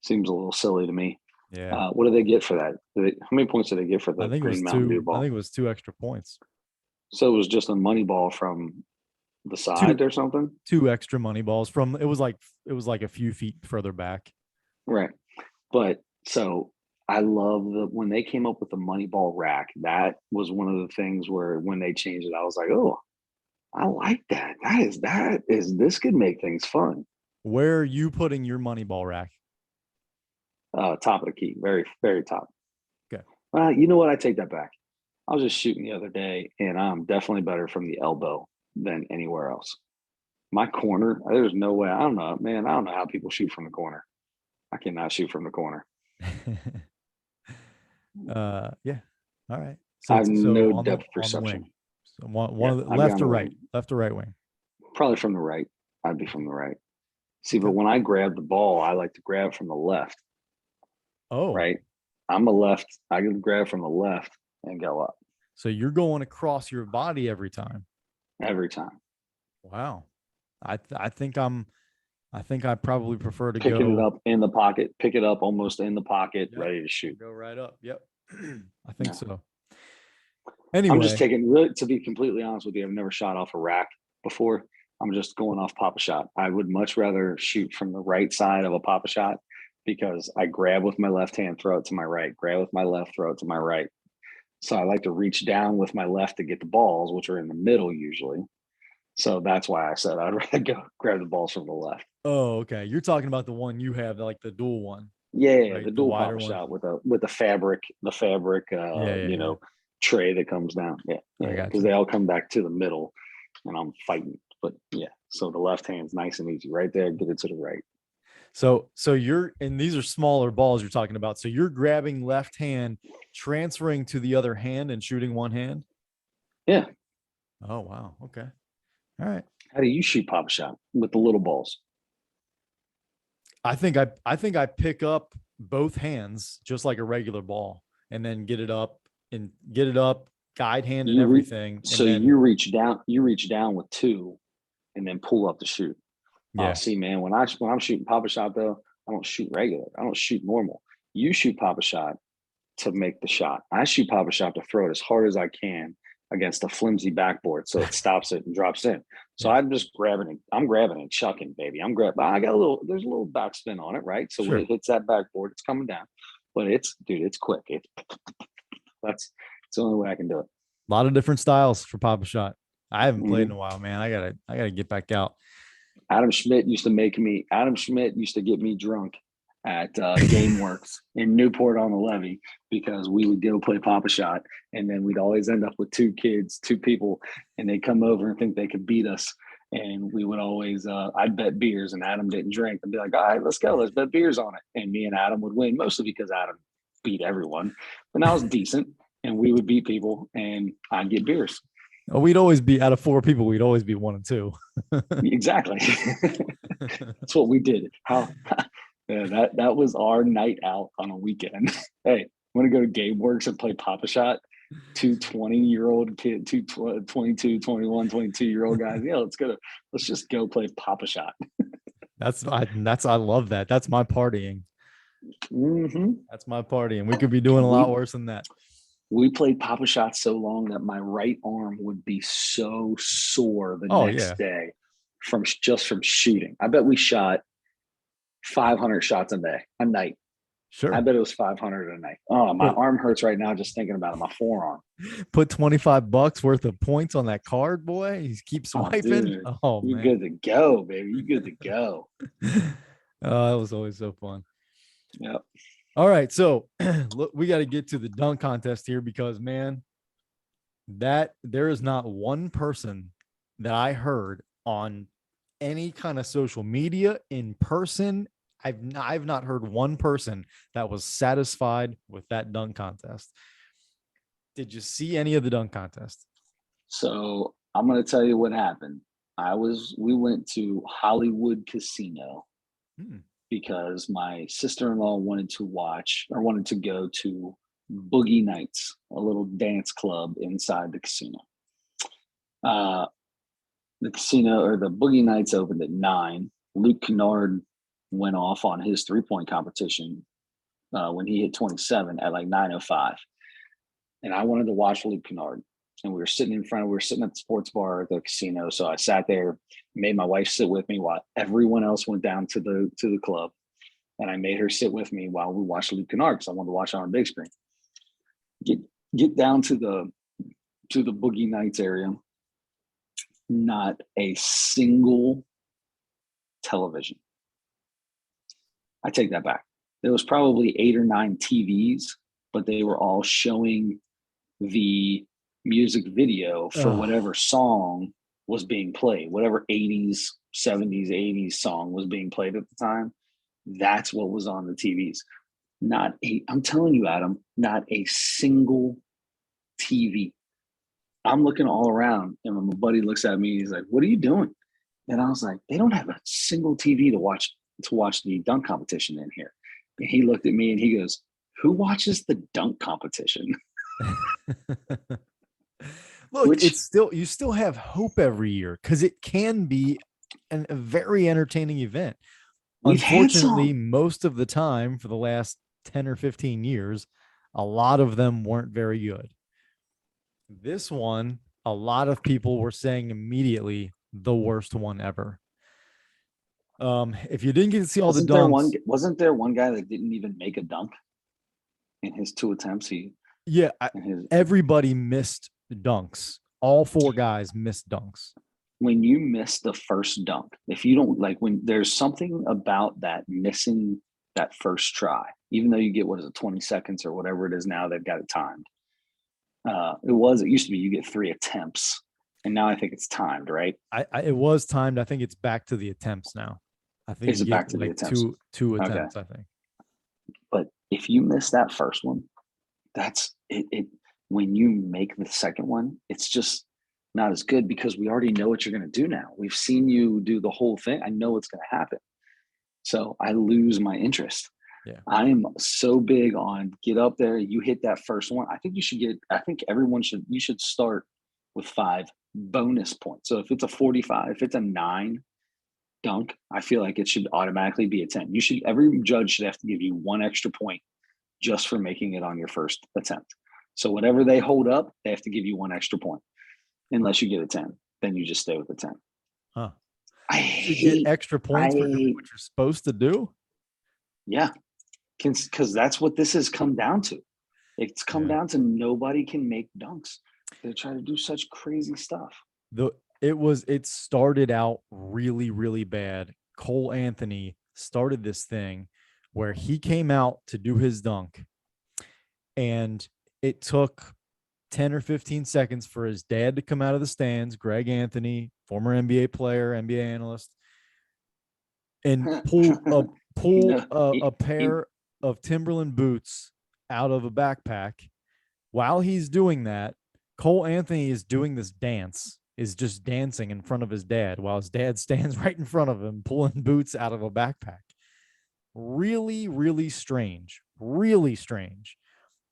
seems a little silly to me. Yeah. What do they get for that? How many points did they get for the I think it was green Mountain Dew 2. ball? I think it was 2 extra points. So it was just a money ball from the side or something? 2 extra money balls from it was like a few feet further back. Right. But so I love when they came up with the money ball rack. That was one of the things where when they changed it, I was like, oh, I like that. This could make things fun. Where are you putting your money ball rack? Top of the key, very, very top. Okay. You know what? I take that back. I was just shooting the other day, and I'm definitely better from the elbow than anywhere else. My corner, there's no way. I don't know, man. I don't know how people shoot from the corner. I cannot shoot from the corner. Yeah. All right. I have no on depth the perception. wing. So one of the left or right wing. Probably from the right. I'd be from the right. See, but when I grab the ball, I like to grab from the left. Oh, right. I'm a left. I can grab from the left and go up. So you're going across your body every time. Every time. Wow. I think I probably prefer to Picking go it up in the pocket, pick it up almost in the pocket, Yep. ready to shoot. Go right up. Yep. I think so. Anyway, I'm just taking, really, to be completely honest with you, I've never shot off a rack before. I'm just going off pop a shot. I would much rather shoot from the right side of a pop a shot because I grab with my left hand, throw it to my right, grab with my left, throw it to my right. So I like to reach down with my left to get the balls, which are in the middle usually. So that's why I said I'd rather go grab the balls from the left. Oh, okay. You're talking about the one you have, like the dual one. Yeah, right? the dual wider pop one. shot with the fabric, tray that comes down. Yeah, because they all come back to the middle, and I'm fighting. But yeah, so the left hand's nice and easy, right there. Get it to the right. So and these are smaller balls you're talking about. So you're grabbing left hand, transferring to the other hand, and shooting one hand. Yeah. Oh wow. Okay. All right. How do you shoot pop shot with the little balls? I think I pick up both hands just like a regular ball, and then get it up, guide hand and everything. So then, you reach down with 2, and then pull up to shoot. Yeah. See, man, when I'm shooting pop shot though, I don't shoot regular. I don't shoot normal. You shoot pop shot to make the shot. I shoot pop shot to throw it as hard as I can against a flimsy backboard so it stops it and drops in. So I'm just grabbing it. I'm grabbing and chucking, baby. There's a little backspin on it, right? So when it hits that backboard, it's coming down. But it's quick. It's the only way I can do it. A lot of different styles for pop shot. I haven't played in a while, man. I gotta get back out. Adam Schmidt used to get me drunk at GameWorks in Newport on the Levee because we would go play pop a shot, and then we'd always end up with 2 people, and they'd come over and think they could beat us. And we would always, I'd bet beers, and Adam didn't drink. I'd be like, all right, let's go. Let's bet beers on it. And me and Adam would win, mostly because Adam beat everyone. But I was decent, and we would beat people, and I'd get beers. We'd always be, out of 4 people, we'd always be 1 and 2. Exactly. That's what we did. Yeah, that was our night out on a weekend. Hey, want to go to GameWorks and play pop a shot? 2 20-year-old kids, 2 22, 21, 22-year-old guys. Yeah, let's just go play pop a shot. I love that. That's my partying. Hmm. That's my partying. We could be doing a lot We worse than that. we played Papa Shot so long that my right arm would be so sore the Oh next yeah, day from shooting. I bet we shot 500 shots a night. I sure. bet it was 500 a night. Oh, my Put arm hurts right now just thinking about it. My forearm. put $25 worth of points on that card, boy. He keeps Oh, swiping. dude, Oh you man. good to go, baby. You good to go. Oh, that was always so fun. Yep. All right, so look, we got to get to the dunk contest here because man, that there is not one person that I heard on any kind of social media in person. I've not heard one person that was satisfied with that dunk contest. Did you see any of the dunk contest? So I'm gonna tell you what happened. We went to Hollywood Casino Hmm. because my sister-in-law wanted to go to Boogie Nights, a little dance club inside the casino. Uh, the casino or the Boogie Nights opened at 9. Luke Kennard went off on his 3-point competition when he hit 27 at like 9:05, and I wanted to watch Luke Kennard. And we were sitting at the sports bar at the casino. So I sat there, made my wife sit with me while everyone else went down to the club, and I made her sit with me while we watched Luke Kennard because I wanted to watch it on a big screen. Get get down to the Boogie Nights area. Not a single television. I take that back. There was probably 8 or 9 TVs, but they were all showing the music video for Oh, whatever song was being played, whatever 80s, 70s, 80s song was being played at the time. That's what was on the TVs. I'm telling you, Adam, not a single TV. I'm looking all around, and my buddy looks at me. He's like, "What are you doing?" And I was like, "They don't have a single TV to watch the dunk competition in here." And he looked at me and he goes, "Who watches the dunk competition?" look, Which you still have hope every year because it can be a very entertaining event. we've had Unfortunately, some. most of the time for the last 10 or 15 years, a lot of them weren't very good. This one, a lot of people were saying immediately the worst one ever. If you didn't get to see all the dunks, Wasn't there one guy that didn't even make a dunk in his 2 attempts? yeah, In his everybody missed dunks. All four guys missed dunks. When you miss the first dunk, if you don't like when there's something about that missing that first try, even though you get what is it, 20 seconds or whatever it is now, they've got it timed. It used to be you get 3 attempts, and now I think it's timed, right? It was timed. I think it's back to the attempts now. I think Is you it get back to the like attempts? two Okay. attempts, I think. But if you miss that first one, that's it. When you make the second one, it's just not as good because we already know what you're going to do now. We've seen you do the whole thing. I know what's going to happen. So I lose my interest. Yeah. I am so big on get up there. You hit that first one. I think you should start with 5 bonus points. So if it's a 45, if it's a 9 dunk, I feel like it should automatically be a 10. Every judge should have to give you 1 extra point just for making it on your first attempt. So whatever they hold up, they have to give you 1 extra point. Unless you get a 10, then you just stay with the 10. Huh. I You should get hate, extra points for doing I, what you're supposed to do. yeah, because that's what this has come down to. It's come Yeah. down to nobody can make dunks. They try to do such crazy stuff. It started out really, really bad. Cole Anthony started this thing where he came out to do his dunk, and it took 10 or 15 seconds for his dad to come out of the stands, Greg Anthony, former NBA player, NBA analyst, and pull no, a pair of Timberland boots out of a backpack. While he's doing that, Cole Anthony is doing this dance, is just dancing in front of his dad while his dad stands right in front of him, pulling boots out of a backpack. Really, really strange. Really strange.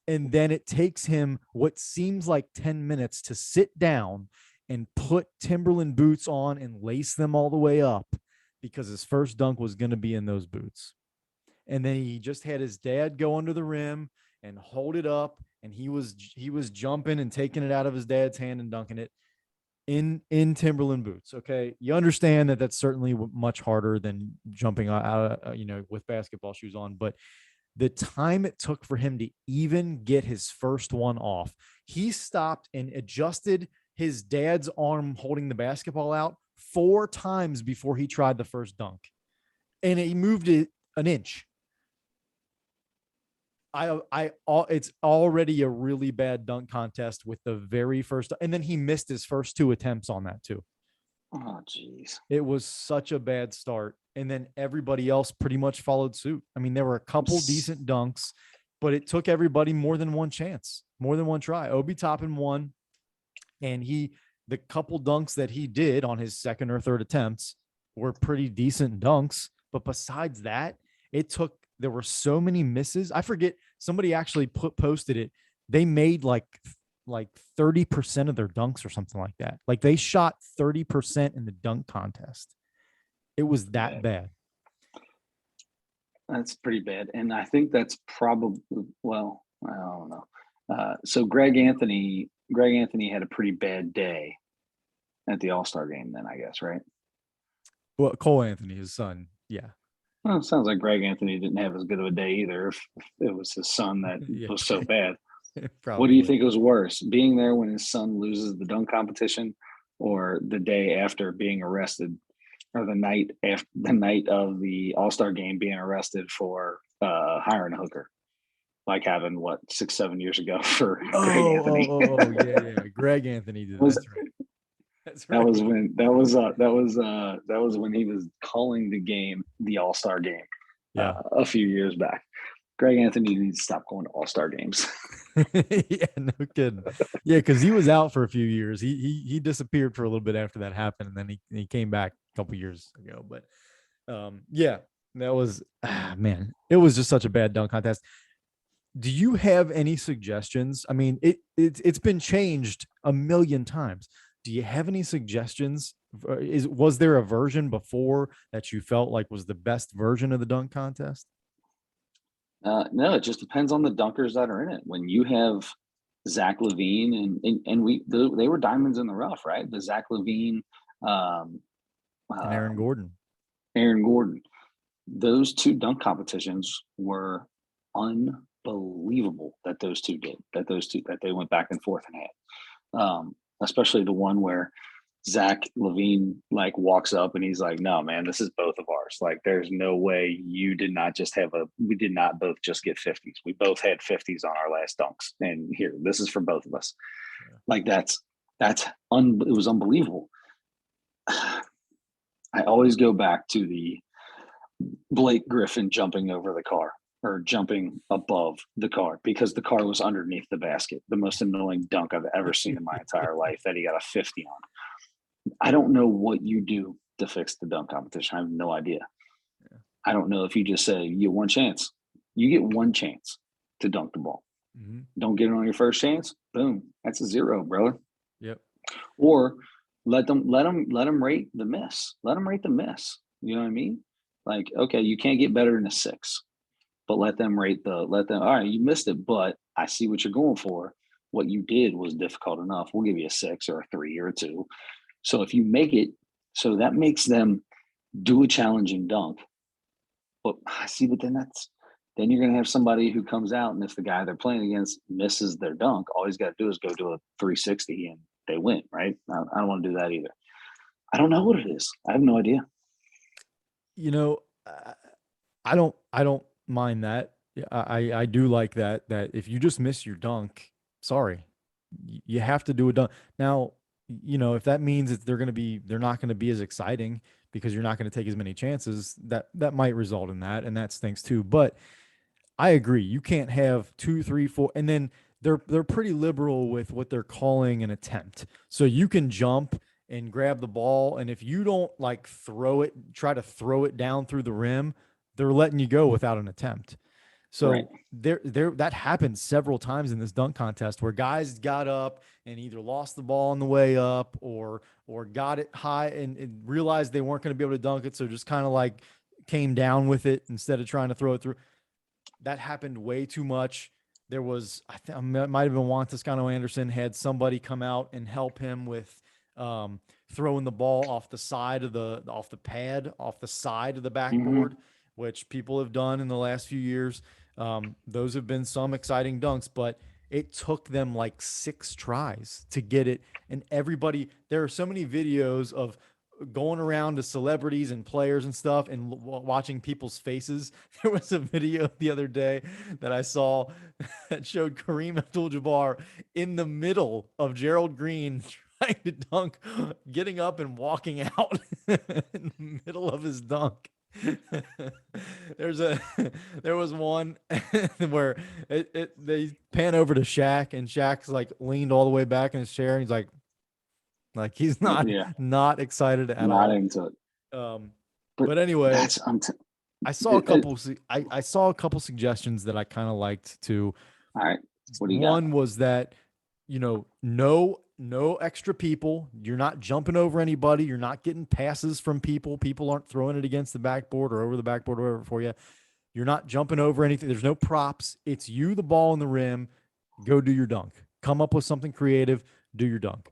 And then it takes him what seems like 10 minutes to sit down and put Timberland boots on and lace them all the way up. because his first dunk was going to be in those boots. And then he just had his dad go under the rim and hold it up, and he was jumping and taking it out of his dad's hand and dunking it in Timberland boots. Okay, you understand that that's certainly much harder than jumping out, with basketball shoes on, but the time it took for him to even get his first one off, he stopped and adjusted his dad's arm holding the basketball out 4 times before he tried the first dunk, and he moved it an inch. It's already a really bad dunk contest with the very first, and then he missed his first 2 attempts on that too. Oh, geez. It was such a bad start. And then everybody else pretty much followed suit. I mean, there were a couple decent dunks, but it took everybody more than one chance, more than one try. Obi Toppin won, and the couple dunks that he did on his second or third attempts were pretty decent dunks. But besides that, there were so many misses. I forget, somebody actually posted it. They made like 30% of their dunks or something like that. Like they shot 30% in the dunk contest. It was that bad. That's pretty bad. And I think that's probably, well, I don't know. So Greg Anthony had a pretty bad day at the All-Star game then, I guess, right? Well, Cole Anthony, his son. Yeah. Well, it sounds like Greg Anthony didn't have as good of a day either. If it was his son that was so bad. What do you think was worse, being there when his son loses the dunk competition, or the day after being arrested, or the night of the All-Star game being arrested for hiring a hooker, like having 6-7 years ago for Greg Anthony? Yeah. Greg Anthony did. That's right. That's right. That was when he was calling the All-Star game, a few years back. Greg Anthony needs to stop going to All-Star games. Yeah, no kidding. Yeah, because he was out for a few years. He disappeared for a little bit after that happened, and then he came back a couple years ago. But that was man, it was just such a bad dunk contest. Do you have any suggestions? I mean, it's been changed a million times. Do you have any suggestions? Was there a version before that you felt like was the best version of the dunk contest? No, it just depends on the dunkers that are in it. When you have Zach LaVine they were diamonds in the rough, right? The Zach LaVine, and Aaron Gordon. Those 2 dunk competitions were unbelievable that they went back and forth and had. Especially the one where Zach LaVine walks up and he's like, "No, man, this is both of ours. Like, there's no way we did not both just get 50s. We both had 50s on our last dunks. And here, this is for both of us." Yeah. Like it was unbelievable. I always go back to the Blake Griffin jumping over the car, or jumping above the car, because the car was underneath the basket. The most annoying dunk I've ever seen in my entire life that he got a 50 on. I don't know what you do to fix the dunk competition. I have no idea. Yeah. I don't know if you just say, you get one chance. You get one chance to dunk the ball. Mm-hmm. Don't get it on your first chance. Boom. That's a 0, brother. Yep. Or let them rate the miss. Let them rate the miss. You know what I mean? Like, okay, you can't get better than a 6. But let them, all right, you missed it, but I see what you're going for. What you did was difficult enough. We'll give you a 6 or a 3 or a 2. So if you make it, so that makes them do a challenging dunk. But then you're going to have somebody who comes out, and if the guy they're playing against misses their dunk, all he's got to do is go to a 360 and they win, right? I don't want to do that either. I don't know what it is. I have no idea. I don't mind that. I do like that if you just miss your dunk, sorry, you have to do a dunk. Now, if that means they're not going to be as exciting because you're not going to take as many chances, that might result in that, and that stinks too. But I agree, you can't have 2, 3, 4, and then they're pretty liberal with what they're calling an attempt. So you can jump and grab the ball, and if you don't try to throw it down through the rim, they're letting you go without an attempt. So there that happened several times in this dunk contest where guys got up and either lost the ball on the way up or got it high and realized they weren't going to be able to dunk it, so just kind of like came down with it instead of trying to throw it through. That happened way too much. There was, I think, it might have been Juan Toscano Anderson had somebody come out and help him with throwing the ball off the side of off the pad, off the side of the backboard, which people have done in the last few years. Those have been some exciting dunks, but it took them like 6 tries to get it. And everybody, there are so many videos of going around to celebrities and players and stuff and watching people's faces. There was a video the other day that I saw that showed Kareem Abdul-Jabbar in the middle of Gerald Green trying to dunk, getting up and walking out in the middle of his dunk. There was one where they pan over to Shaq and Shaq's like leaned all the way back in his chair and he's like he's not excited at not all. into it. But anyway, that's I saw a couple. I saw a couple suggestions that I kind of liked too. All right, what do you One got? was that no extra people. You're not jumping over anybody. You're not getting passes from people. People aren't throwing it against the backboard or over the backboard or whatever for you. You're not jumping over anything. There's no props. It's you, the ball in the rim. Go do your dunk. Come up with something creative. Do your dunk.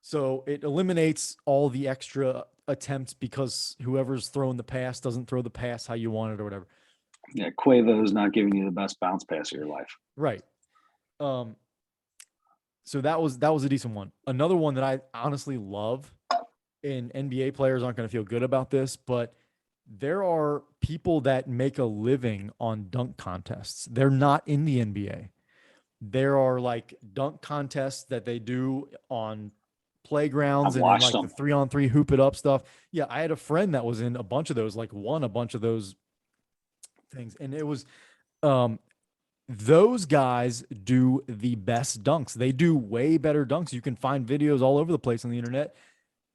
So it eliminates all the extra attempts because whoever's throwing the pass doesn't throw the pass how you want it or whatever. Yeah, Quavo's not giving you the best bounce pass of your life. Right. So that was a decent one. Another one that I honestly love, and NBA players aren't going to feel good about this, but there are people that make a living on dunk contests. They're not in the NBA. There are like dunk contests that they do on playgrounds and in like the 3-on-3 hoop it up stuff. Yeah, I had a friend that was in a bunch of those, like won a bunch of those things, and it was those guys do the best dunks. They do way better dunks. You can find videos all over the place on the internet.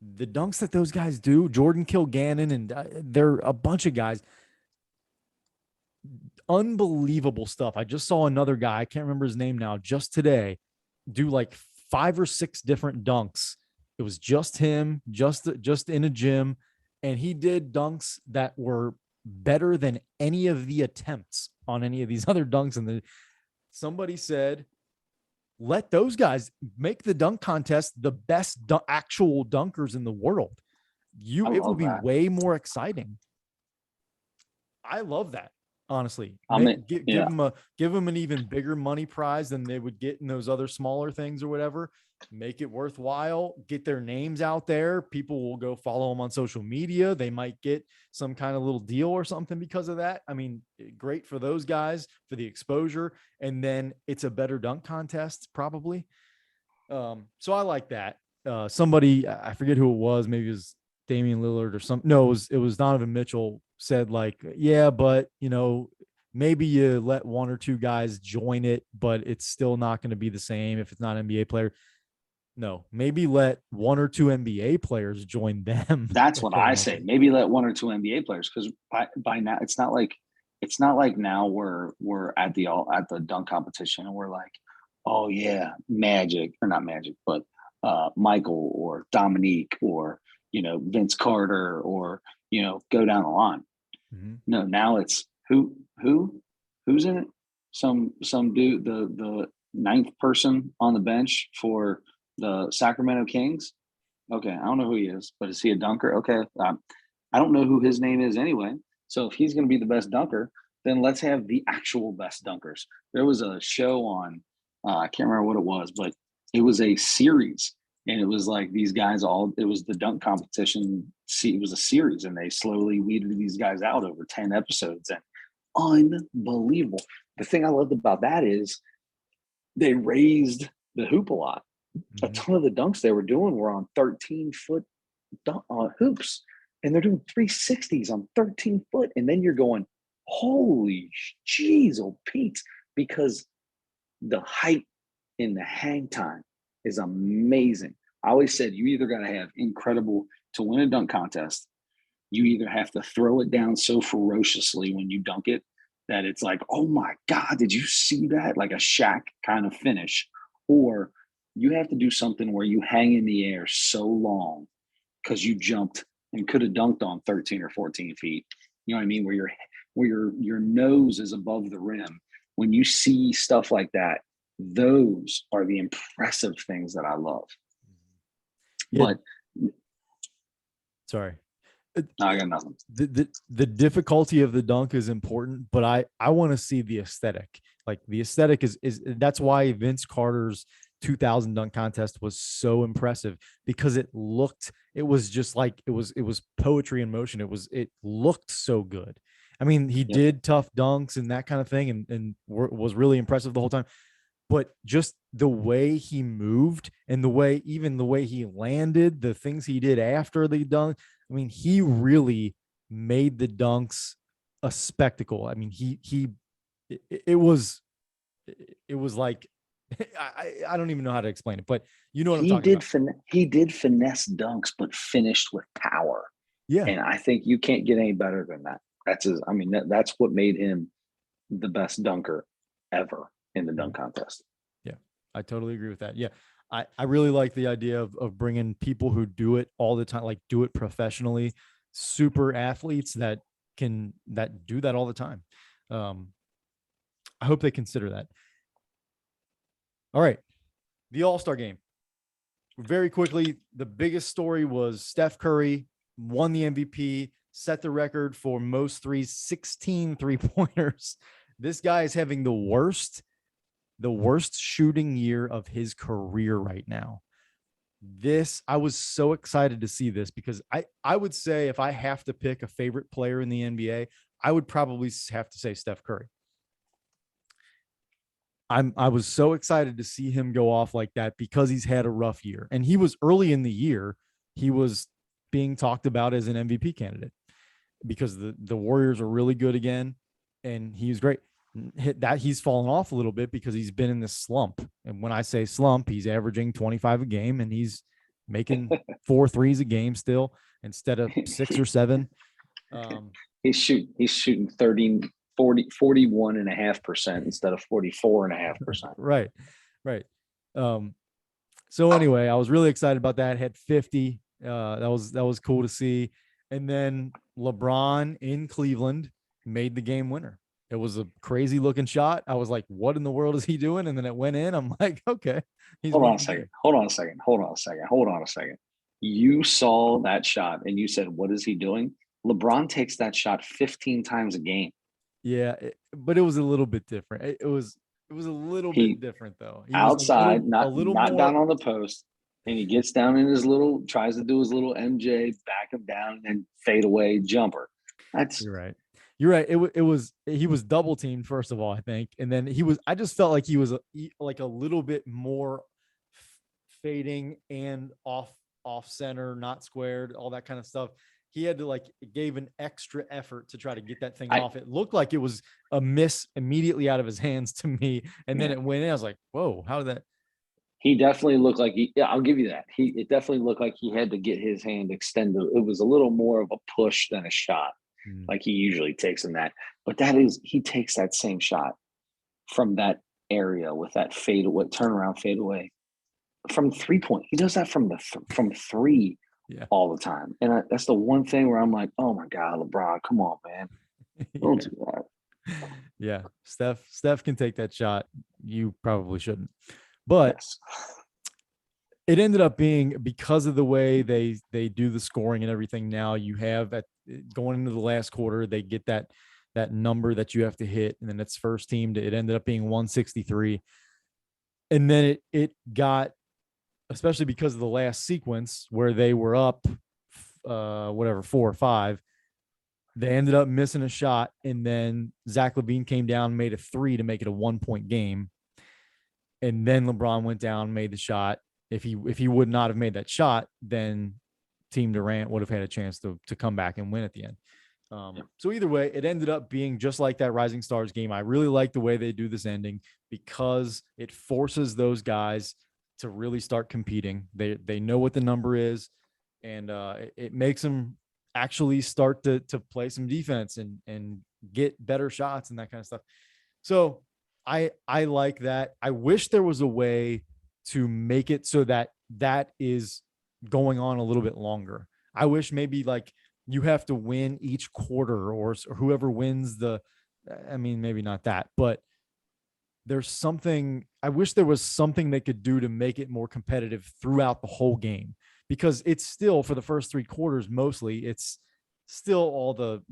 The dunks that those guys do, Jordan Kilgannon, and they're a bunch of guys, unbelievable stuff. I just saw another guy, I can't remember his name now, just today, do like 5 or 6 different dunks. It was just him, just in a gym, and he did dunks that were better than any of the attempts on any of these other dunks. And somebody said, let those guys make the dunk contest the best actual dunkers in the world. It will be way more exciting. I love that. Honestly, give them an even bigger money prize than they would get in those other smaller things or whatever. Make it worthwhile. Get their names out there. People will go follow them on social media. They might get some kind of little deal or something because of that. I mean, great for those guys for the exposure. And then it's a better dunk contest probably. So I like that. Somebody, I forget who it was. Maybe it was Damian Lillard or something. No, it was Donovan Mitchell said like, yeah, but maybe you let 1 or 2 guys join it, but it's still not going to be the same if it's not an NBA player. No, maybe let 1 or 2 NBA players join them. That's what I say. Maybe let 1 or 2 NBA players, because by now it's not like now we're at the dunk competition and we're like, oh yeah, Magic, or not Magic, but Michael or Dominique or Vince Carter or go down the line. Mm-hmm. No, now it's who's in it? Some dude, the 9th person on the bench for the Sacramento Kings. Okay, I don't know who he is, but is he a dunker? Okay, I don't know who his name is anyway. So if he's going to be the best dunker, then let's have the actual best dunkers. There was a show on, I can't remember what it was, but it was a series. And it was like these guys it was the dunk competition. It was a series, and they slowly weeded these guys out over 10 episodes. And unbelievable. The thing I loved about that is they raised the hoop a lot. Mm-hmm. A ton of the dunks they were doing were on 13-foot hoops, and they're doing 360s on 13 foot. And then you're going, holy jeez, oh Pete, because the height in the hang time is amazing. I always said you either got to have incredible to win a dunk contest. You either have to throw it down so ferociously when you dunk it that it's like, oh my God, did you see that? Like a Shaq kind of finish. Or you have to do something where you hang in the air so long because you jumped and could have dunked on 13 or 14 feet. You know what I mean? Where your nose is above the rim. When you see stuff like that, those are the impressive things that I love. Yeah. But Sorry. no, I got nothing. The difficulty of the dunk is important, but I want to see the aesthetic. Like the aesthetic is that's why Vince Carter's 2000 dunk contest was so impressive, because it was just like it was poetry in motion. It looked so good. I mean, he Yep. did tough dunks and that kind of thing, and was really impressive the whole time. But just the way he moved and the way he landed, the things he did after the dunk, I mean, he really made the dunks a spectacle. I mean, it was like, I don't even know how to explain it, but you know what I'm He talking did about. he did finesse dunks, but finished with power. Yeah. And I think you can't get any better than that. That's what made him the best dunker ever in the dunk contest. Yeah, I totally agree with that. Yeah. I really like the idea of bringing people who do it all the time, like do it professionally, super athletes that do that all the time. I hope they consider that. All right. The All-Star game. Very quickly, the biggest story was Steph Curry won the MVP, set the record for most threes, 16 3-pointers. This guy is having the worst shooting year of his career right now. I was so excited to see this, because I would say if I have to pick a favorite player in the NBA, I would probably have to say Steph Curry. I was so excited to see him go off like that, because he's had a rough year, and he was early in the year. He was being talked about as an MVP candidate because the Warriors are really good again, and he's great. He's fallen off a little bit because he's been in this slump. And when I say slump, he's averaging 25 a game, and he's making 4 threes a game still instead of 6 or 7. He's shooting 41.5% instead of 44.5%. Right. So anyway, I was really excited about that. Had 50. That was cool to see. And then LeBron in Cleveland made the game winner. It was a crazy looking shot. I was like, what in the world is he doing? And then it went in. I'm like, okay. Hold on a second. You saw that shot and you said, what is he doing? LeBron takes that shot 15 times a game. Yeah, but it was a little bit different. It was a little bit different though. He was outside, a little not more down on the post, and he gets down in tries to do his little MJ, back him down, and fade away jumper. You're right. He was double teamed first of all, I think, and then I just felt like he was like a little bit more fading and off center, not squared, all that kind of stuff. He had to gave an extra effort to try to get that thing off. It looked like it was a miss immediately out of his hands to me. And then it went in. I was like, whoa, how did that? He definitely looked like I'll give you that. It definitely looked like he had to get his hand extended. It was a little more of a push than a shot, like he usually takes in that. But he takes that same shot from that area with that turnaround fade away from 3-point. He does that from three. Yeah. All the time. And that's the one thing where I'm like, oh my God, LeBron, come on, man. Don't do that. Yeah. Steph can take that shot. You probably shouldn't. But yes. It ended up being, because of the way they do the scoring and everything now, you have going into the last quarter, they get that number that you have to hit, and then it's first team. It ended up being 163. And then it got, especially because of the last sequence where they were up 4 or 5, they ended up missing a shot, and then Zach LaVine came down, made a 3 to make it a 1-point game, and then LeBron went down, made the shot. If he would not have made that shot, then Team Durant would have had a chance to come back and win at the end. So either way, it ended up being just like that Rising Stars game. I really like the way they do this ending, because it forces those guys to really start competing. They know what the number is, and it makes them actually start to play some defense and get better shots and that kind of stuff. So I like that. I wish there was a way to make it so that that is going on a little bit longer. I wish maybe like you have to win each quarter, or whoever wins the, I mean, maybe not that, but there's something, I wish there was something they could do to make it more competitive throughout the whole game, because it's still, for the first 3 quarters, mostly it's still all the,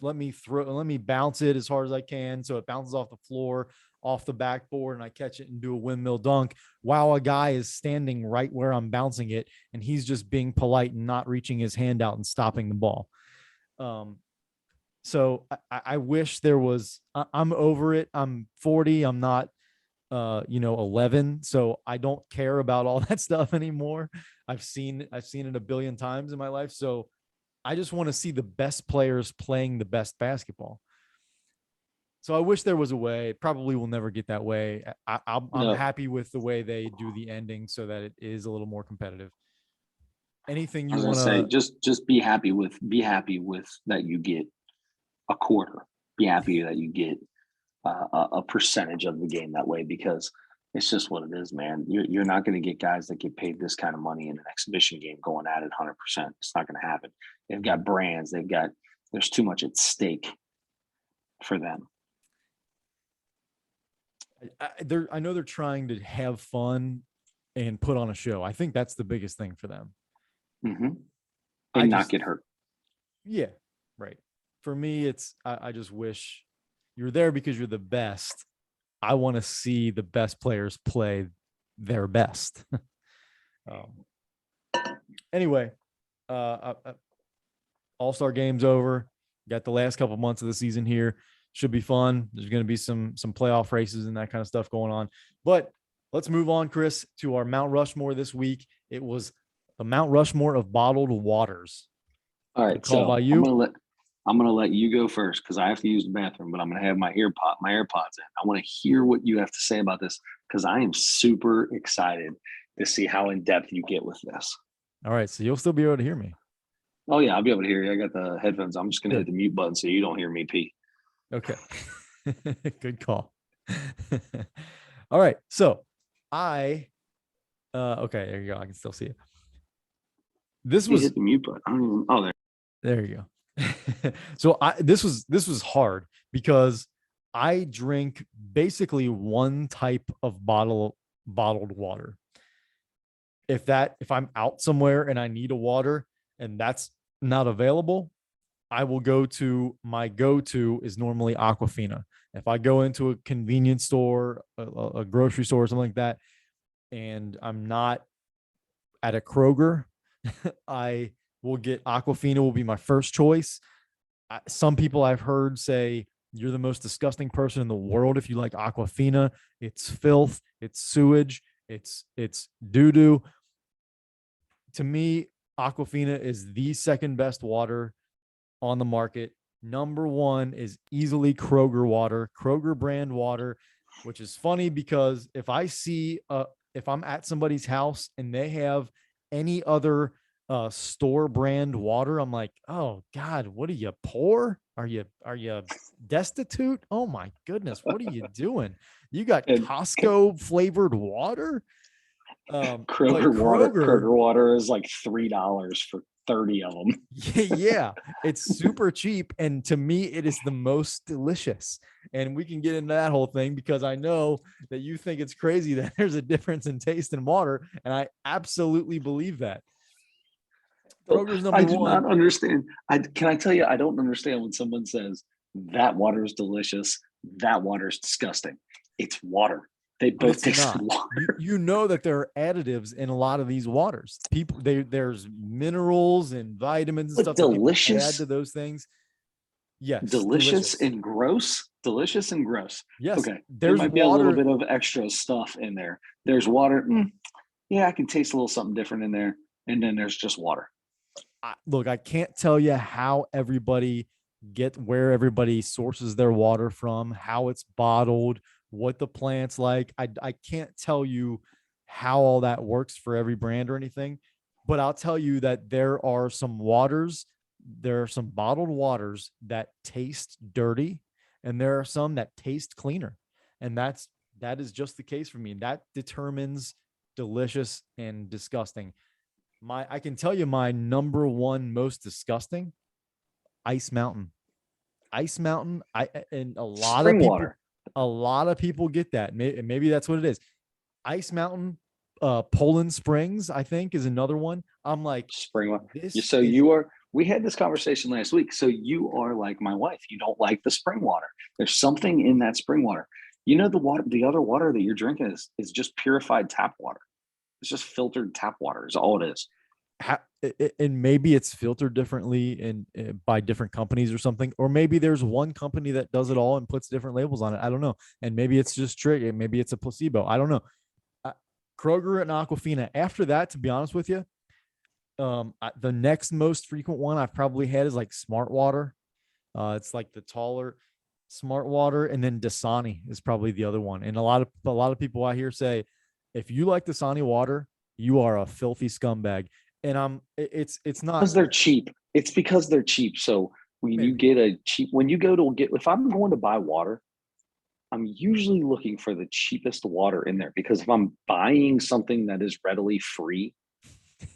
let me bounce it as hard as I can. So it bounces off the floor, off the backboard, and I catch it and do a windmill dunk while a guy is standing right where I'm bouncing it. And he's just being polite and not reaching his hand out and stopping the ball. So I wish there was, I'm over it. I'm 40. I'm not, 11. So I don't care about all that stuff anymore. I've seen it a billion times in my life. So I just want to see the best players playing the best basketball. So I wish there was a way. Probably will never get that way. I'm happy with the way they do the ending so that it is a little more competitive. Anything you want to say? Just be happy with that you get a quarter. Be happy that you get a percentage of the game that way, because it's just what it is, man. You're not going to get guys that get paid this kind of money in an exhibition game going at it 100%. It's not going to happen. They've got brands. There's too much at stake for them. I know they're trying to have fun and put on a show. I think that's the biggest thing for them. Mm-hmm. And not get hurt. Yeah, right. For me, I just wish you're there because you're the best. I want to see the best players play their best. Anyway, All-Star game's over. Got the last couple months of the season here. Should be fun. There's going to be some playoff races and that kind of stuff going on. But let's move on, Chris, to our Mount Rushmore this week. It was the Mount Rushmore of bottled waters. All right, so I'm gonna let you go first because I have to use the bathroom, but I'm gonna have my AirPods in. I want to hear what you have to say about this because I am super excited to see how in depth you get with this. All right, so you'll still be able to hear me. Oh yeah, I'll be able to hear you. I got the headphones. I'm just gonna hit the mute button so you don't hear me pee. Okay. Good call. All right. So okay, there you go. I can still see it. This was hit the mute button. I don't even, there you go. So this was hard because I drink basically one type of bottled water. If I'm out somewhere and I need a water and that's not available, I will my go-to is normally Aquafina. If I go into a convenience store, a grocery store, or something like that, and I'm not at a Kroger, I will get Aquafina will be my first choice. Some people I've heard say, you're the most disgusting person in the world if you like Aquafina. It's filth, it's sewage, it's doo-doo. To me, Aquafina is the second best water on the market. Number one is easily Kroger water, Kroger brand water, which is funny because if I'm at somebody's house and they have any other store brand water, I'm like, oh God, what are you, poor? Are you destitute? Oh my goodness, what are you doing? You got Costco flavored water? Kroger water is like $3 for 30 of them. Yeah, it's super cheap, and to me it is the most delicious. And we can get into that whole thing because I know that you think it's crazy that there's a difference in taste in water, and I absolutely believe that. Kroger's number one. I do not understand. Can I tell you, I don't understand when someone says that water is delicious, that water is disgusting. It's water. They both taste like water. You know that there are additives in a lot of these waters. There's minerals and vitamins and stuff delicious that add to those things. Yes, delicious and gross. Delicious and gross. Yes, okay. There might be a little bit of extra stuff in there. There's water. Yeah, I can taste a little something different in there. And then there's just water. Look, I can't tell you how where everybody sources their water from, how it's bottled, what the plant's like. I can't tell you how all that works for every brand or anything, but I'll tell you that there are some waters there are some bottled waters that taste dirty, and there are some that taste cleaner. And that is just the case for me. That determines delicious and disgusting. I can tell you my number one most disgusting, Ice Mountain. Ice Mountain. And Spring water. a lot of people get that. Maybe that's what it is. Ice Mountain, Poland Springs, I think, is another one. I'm like, Spring water. this So is you are. We had this conversation last week. So you are like my wife. You don't like the spring water. There's something in that spring water. You know, the other water that you're drinking is just purified tap water. It's just filtered tap water. Is all it is. and maybe it's filtered differently and by different companies or something, or maybe there's one company that does it all and puts different labels on it. I don't know. And maybe it's just trick. Maybe it's a placebo. I don't know. Kroger and Aquafina. After that, to be honest with you, the next most frequent one I've probably had is like Smart Water. It's like the taller Smart Water, and then Dasani is probably the other one. And a lot of people I hear say, if you like Dasani water, you are a filthy scumbag. And it's not Because they're cheap. It's because they're cheap. So when you get when you go to get, if I'm going to buy water, I'm usually looking for the cheapest water in there, because if I'm buying something that is readily free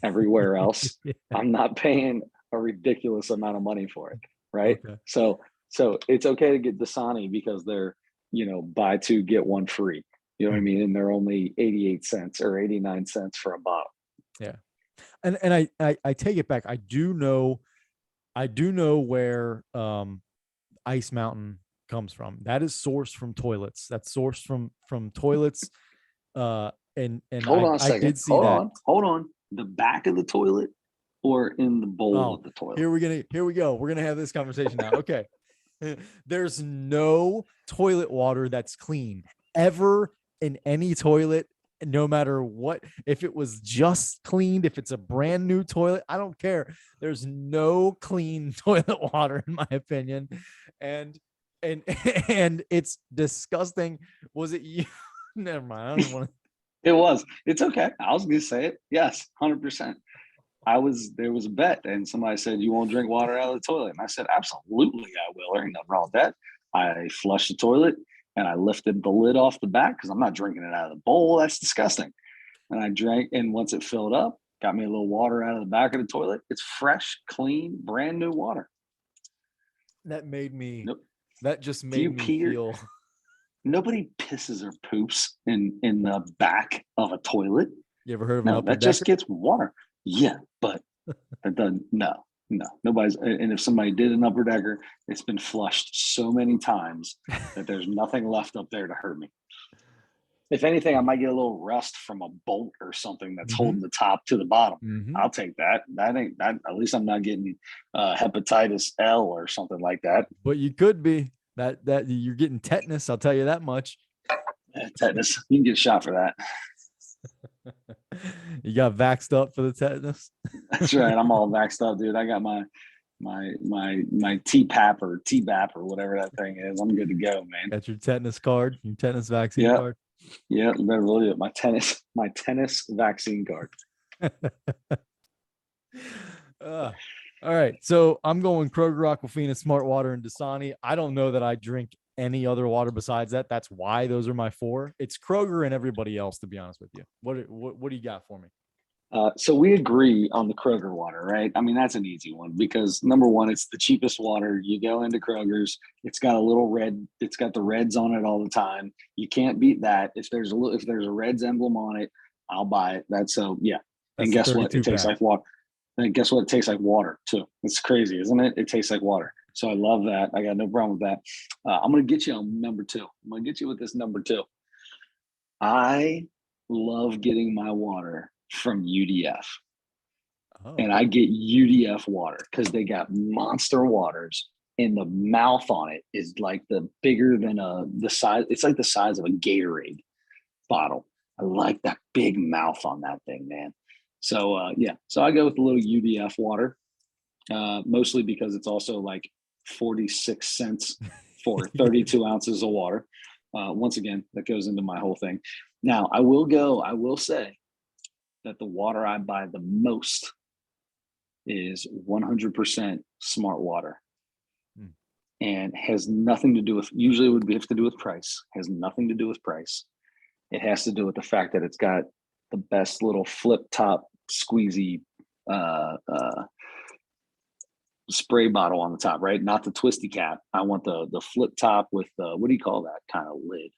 everywhere else, yeah. I'm not paying a ridiculous amount of money for it. Right. Okay. So it's okay to get Dasani because they're, buy two, get one free. You know what I mean? And they're only 88 cents or 89 cents for a bottle. Yeah. And I take it back. I do know where Ice Mountain comes from. That is sourced from toilets. That's sourced from toilets. And Hold on a I second. did see that. Hold on. The back of the toilet or in the bowl Oh, of the toilet? Here we go. We're gonna have this conversation now. Okay. There's no toilet water that's clean ever in any toilet, no matter what. If it was just cleaned, if it's a brand new toilet, I don't care. There's no clean toilet water, in my opinion. And and it's disgusting. Was it you? Never mind. I don't even want to. It was. It's okay. I was going to say it. Yes, 100%. There was a bet, and somebody said, "You won't drink water out of the toilet?" And I said, "Absolutely, I will. There ain't nothing wrong with that." I flushed the toilet and I lifted the lid off the back because I'm not drinking it out of the bowl. That's disgusting. And I drank, and once it filled up, got me a little water out of the back of the toilet. It's fresh, clean, brand new water. That made me. Nope. That just made me feel. Nobody pisses or poops in the back of a toilet. You ever heard of an upper that decker? just gets water. Yeah, but that doesn't. No, nobody's. And if somebody did an upper decker, it's been flushed so many times that there's nothing left up there to hurt me. If anything, I might get a little rust from a bolt or something that's holding the top to the bottom. I'll take that. That ain't that. At least I'm not getting hepatitis L or something like that. But you could be. That you're getting tetanus. I'll tell you that much. Tetanus. You can get a shot for that. You got vaxxed up for the tetanus. That's right. I'm all vaxxed up, dude. I got my TPAP or TBAP or whatever that thing is. I'm good to go, man. Got your tetanus card, your tetanus vaccine card. Yeah, better believe it. My tennis vaccine card. All right. So I'm going Kroger, Aquafina, Smart Water, and Dasani. I don't know that I drink any other water besides that. That's why those are my four. It's Kroger and everybody else, to be honest with you. What do you got for me? So we agree on the Kroger water, right? I mean, that's an easy one because number one, it's the cheapest water. You go into Kroger's, it's got a little red, it's got the Reds on it all the time. You can't beat that. If there's a Reds emblem on it, I'll buy it. That's yeah. And guess what? It tastes like water. And guess what? It tastes like water too. It's crazy, isn't it? It tastes like water. So I love that. I got no problem with that. I'm going to get you on number two. I'm going to get you with this number two. I love getting my water from UDF. Oh. And I get UDF water because they got monster waters, and the mouth on it is like bigger than the size. It's like the size of a Gatorade bottle. I like that big mouth on that thing, man. So yeah, so I go with a little UDF water, mostly because it's also like 46 cents for 32 ounces of water. Once again, that goes into my whole thing. Now I will say that the water I buy the most is 100% smart water Hmm. and has nothing to do with, usually it would have to do with price, has nothing to do with price. It has to do with the fact that it's got the best little flip top squeezy spray bottle on the top, right? Not the twisty cap. I want the flip top with the, what do you call that kind of lid?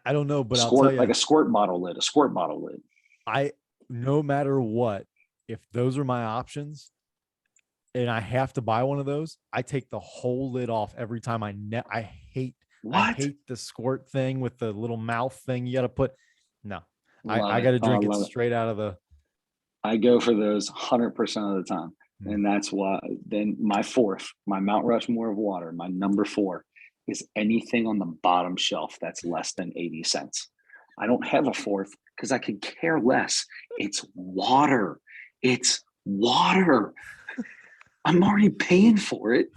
I don't know, but I'll tell Squirt, like you, a squirt bottle lid, a squirt bottle lid. I no matter what, if those are my options and I have to buy one of those, I take the whole lid off every time. I What? hate the squirt thing with the little mouth thing you got to put. No, Love I it. got to Oh, I drink it love it. straight out of the. I go for those 100% of the time. Hmm. And that's why then my fourth, my Mount Rushmore of water, my number four is anything on the bottom shelf that's less than 80 cents. I don't have a fourth because I could care less. It's water. It's water. I'm already paying for it.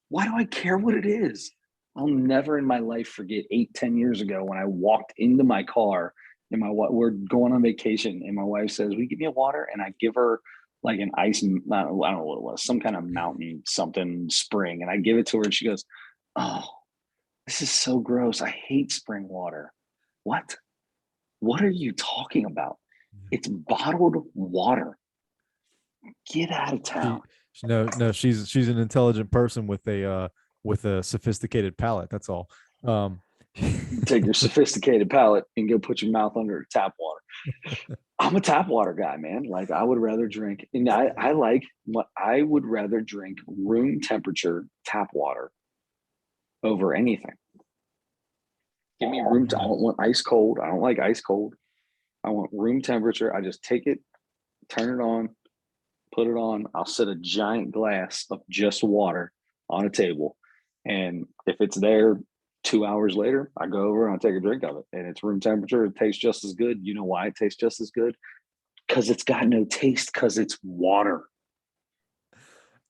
Why do I care what it is? I'll never in my life forget 8, 10 years ago when I walked into my car and we're going on vacation and my wife says, "Will you give me a water?" And I give her like an ice, I don't know what it was, some kind of mountain something spring. And I give it to her and she goes, "Oh, this is so gross. I hate spring water." What? What are you talking about? It's bottled water. Get out of She, town. no, she's an intelligent person with a sophisticated palate. That's all. Um, Take your sophisticated palate and go put your mouth under tap water. I'm a tap water guy, man. Like I would rather drink, and I like what I would rather drink room temperature tap water over anything. Give me room. I don't want ice cold. I don't like ice cold. I want room temperature. I just take it, turn it on, put it on. I'll set a giant glass of just water on a table. And if it's there 2 hours later, I go over and I take a drink of it. And it's room temperature. It tastes just as good. You know why it tastes just as good? Because it's got no taste, because it's water.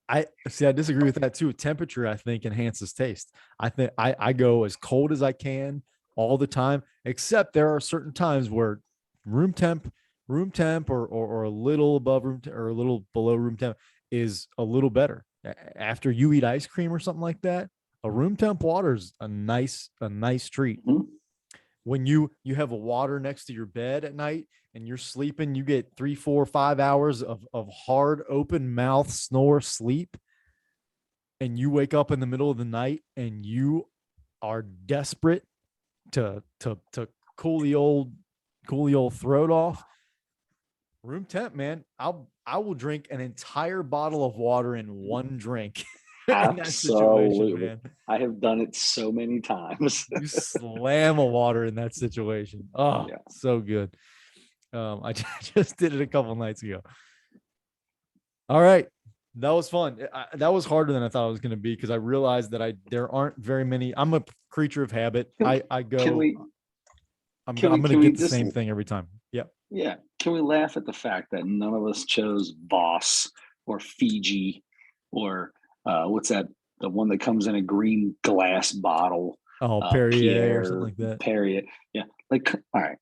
I see. I disagree with that too. Temperature, I think, enhances taste. I think I go as cold as I can all the time, except there are certain times where room temp, or a little above or a little below room temp is a little better. After you eat ice cream or something like that, a room temp water is a nice treat. Mhm. When you have a water next to your bed at night and you're sleeping, you get 3, 4, 5 hours of hard open mouth snore sleep, and you wake up in the middle of the night and you are desperate to cool the old throat off. Room temp, man. I will drink an entire bottle of water in one drink in that situation, Absolutely. man. I have done it so many times. You slam a water in that situation. Oh, Yeah. so good. I just did it a couple nights ago. All right. That was fun. That was harder than I thought it was going to be because I realized that there aren't very many. I'm a creature of habit. Can, I can go. we I'm going to can we get the just same thing every time. Yep. yeah, can we laugh at the fact that none of us chose Voss or Fiji or what's that, the one that comes in a green glass bottle, Oh, Perrier or something Pierre, like that. Perrier. Yeah, like all right.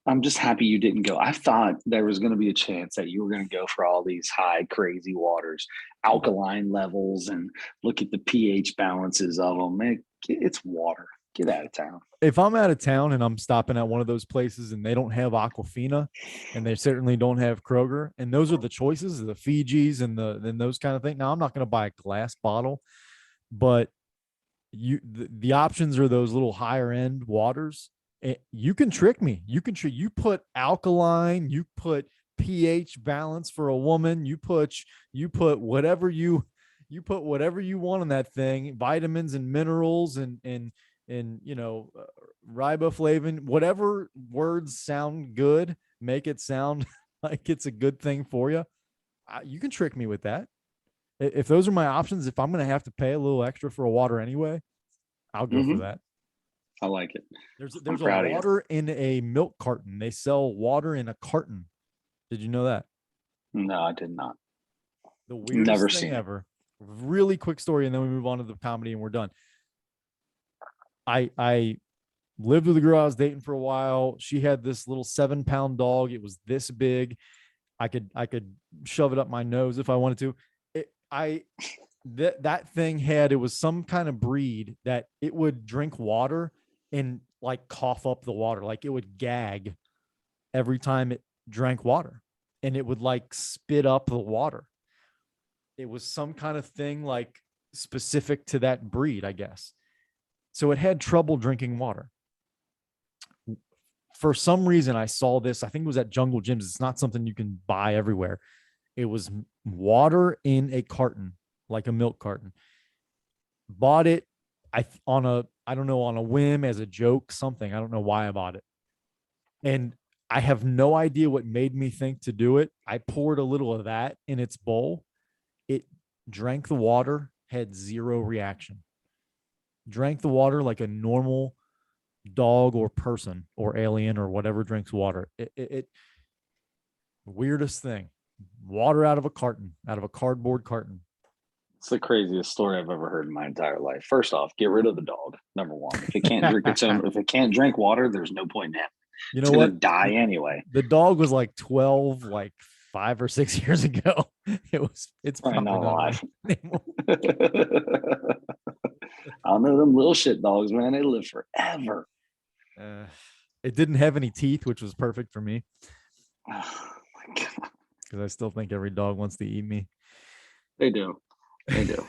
I'm just happy you didn't go. I thought there was going to be a chance that you were going to go for all these high, crazy waters, alkaline levels, and look at the pH balances of them. Man, it's water. Get out of town. If I'm out of town and I'm stopping at one of those places and they don't have Aquafina, and they certainly don't have Kroger, and those are the choices, the Fijis and those kind of things. Now I'm not going to buy a glass bottle, but the options are those little higher end waters. You can trick me. You put alkaline, you put pH balance for a woman, you put whatever you want on that thing, vitamins and minerals and riboflavin, whatever words sound good, make it sound like it's a good thing for you. You can trick me with that. If those are my options, if I'm going to have to pay a little extra for a water anyway, I'll go for Mm-hmm. that. I like it. I'm There's a proud of you. water in a milk carton. They sell water in a carton. Did you know that? No, I did not. The Never weirdest thing seen it. ever. Really quick story, and then we move on to the comedy, and we're done. I lived with a girl I was dating for a while. She had this little 7-pound dog. It was this big. I could shove it up my nose if I wanted to. That thing it was some kind of breed that it would drink water and like cough up the water. Like it would gag every time it drank water, and it would like spit up the water. It was some kind of thing like specific to that breed, I guess. So it had trouble drinking water. For some reason, I saw this. I think it was at Jungle Gyms. It's not something you can buy everywhere. It was water in a carton, like a milk carton. Bought it I don't know, on a whim, as a joke, something. I don't know why I bought it. And I have no idea what made me think to do it. I poured a little of that in its bowl. It drank the water, had zero reaction. Drank the water like a normal dog or person or alien or whatever drinks water. It weirdest thing. Water out of a carton, out of a cardboard carton. It's the craziest story I've ever heard in my entire life. First off, get rid of the dog. Number one, if it can't drink its own, if it can't drink water, there's no point in having it. You It's know gonna what? die anyway. The dog was like 12, like 5 or 6 years ago. It's Probably probably not not alive. anymore. I don't know them little shit dogs, man. They live forever. It didn't have any teeth, which was perfect for me Oh my God. because I still think every dog wants to eat me. They do. They do.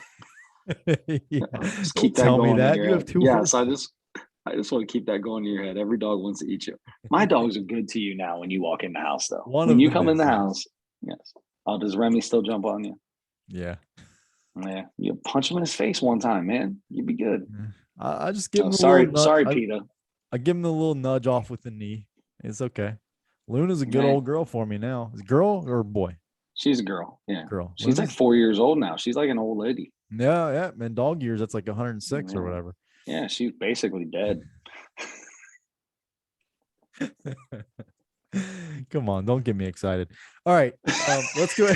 Yeah. Just Don't keep that tell me going in that. your You have head. two Yes, horses. I just want to keep that going in your head. Every dog wants to eat you. My dogs are good to you now when you walk in the house, though. One When of you them come in is, the yes. house, yes. Oh, does Remy still jump on you? Yeah. Yeah. You punch him in his face one time, man. You'd be good. I just give Oh, him a little nudge. sorry, Peter. I give him the little nudge off with the knee. It's okay. Luna's a good Yeah. old girl for me now. Is it girl or boy? She's a girl. Yeah. Girl. She's like Luna's, 4 years old now. She's like an old lady. yeah. Man, dog years, that's like 106 or Yeah. whatever. Yeah, she's basically dead. Come on, don't get me excited. All right, let's go.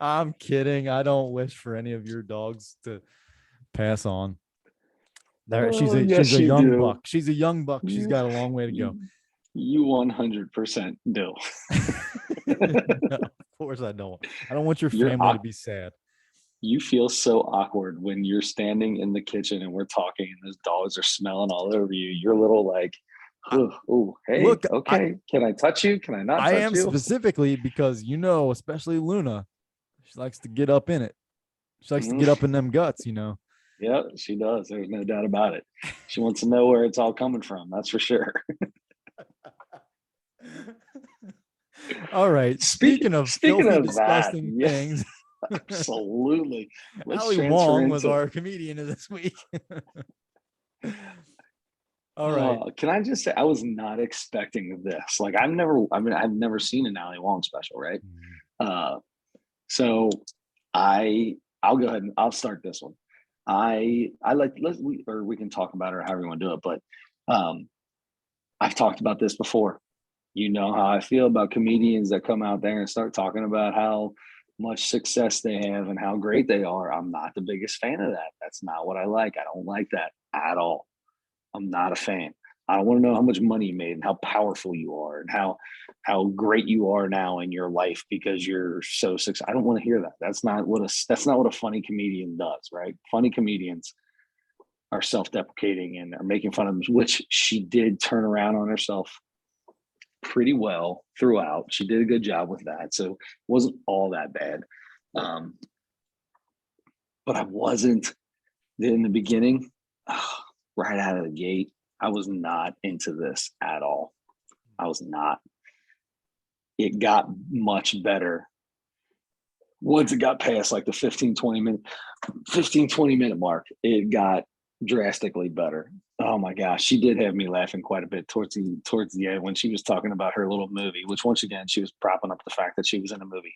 I'm kidding. I don't wish for any of your dogs to pass on. There, she's Oh, a yes, she's a you young do. buck. She's a young buck. She's got a long way to go. You 100% do. No, of course I don't. I don't want your You're family to be sad. You feel so awkward when you're standing in the kitchen and we're talking and those dogs are smelling all over you. You're a little like, oh, hey, Look, okay. Can I touch you? Can I not I touch am you? specifically because especially Luna, she likes to get up in it. She likes to get up in them guts, Yeah, she does. There's no doubt about it. She wants to know where it's all coming from. That's for sure. All right. Speaking of filthy, of disgusting that, things, absolutely. Let's Ali transfer Wong was into- our comedian of this week. All right. Can I just say I was not expecting this. Like I've never seen an Ali Wong special, right? So I'll go ahead and I'll start this one. I like we can talk about it or however you want to do it, but I've talked about this before. You know how I feel about comedians that come out there and start talking about how much success they have and how great they are. I'm not the biggest fan of that. That's not what I like. I don't like that at all. I'm not a fan. I don't want to know how much money you made and how powerful you are and how great you are now in your life because you're so successful. I don't want to hear that. That's not what a funny comedian does, right? Funny comedians are self-deprecating and are making fun of them, which she did turn around on herself pretty well throughout. She did a good job with that. So it wasn't all that bad. But I wasn't in the beginning, right out of the gate. I was not into this at all. I was not. It got much better once it got past like the 15, 20 minute mark. It got drastically better. Oh my gosh, she did have me laughing quite a bit towards the end when she was talking about her little movie, which once again, she was propping up the fact that she was in a movie.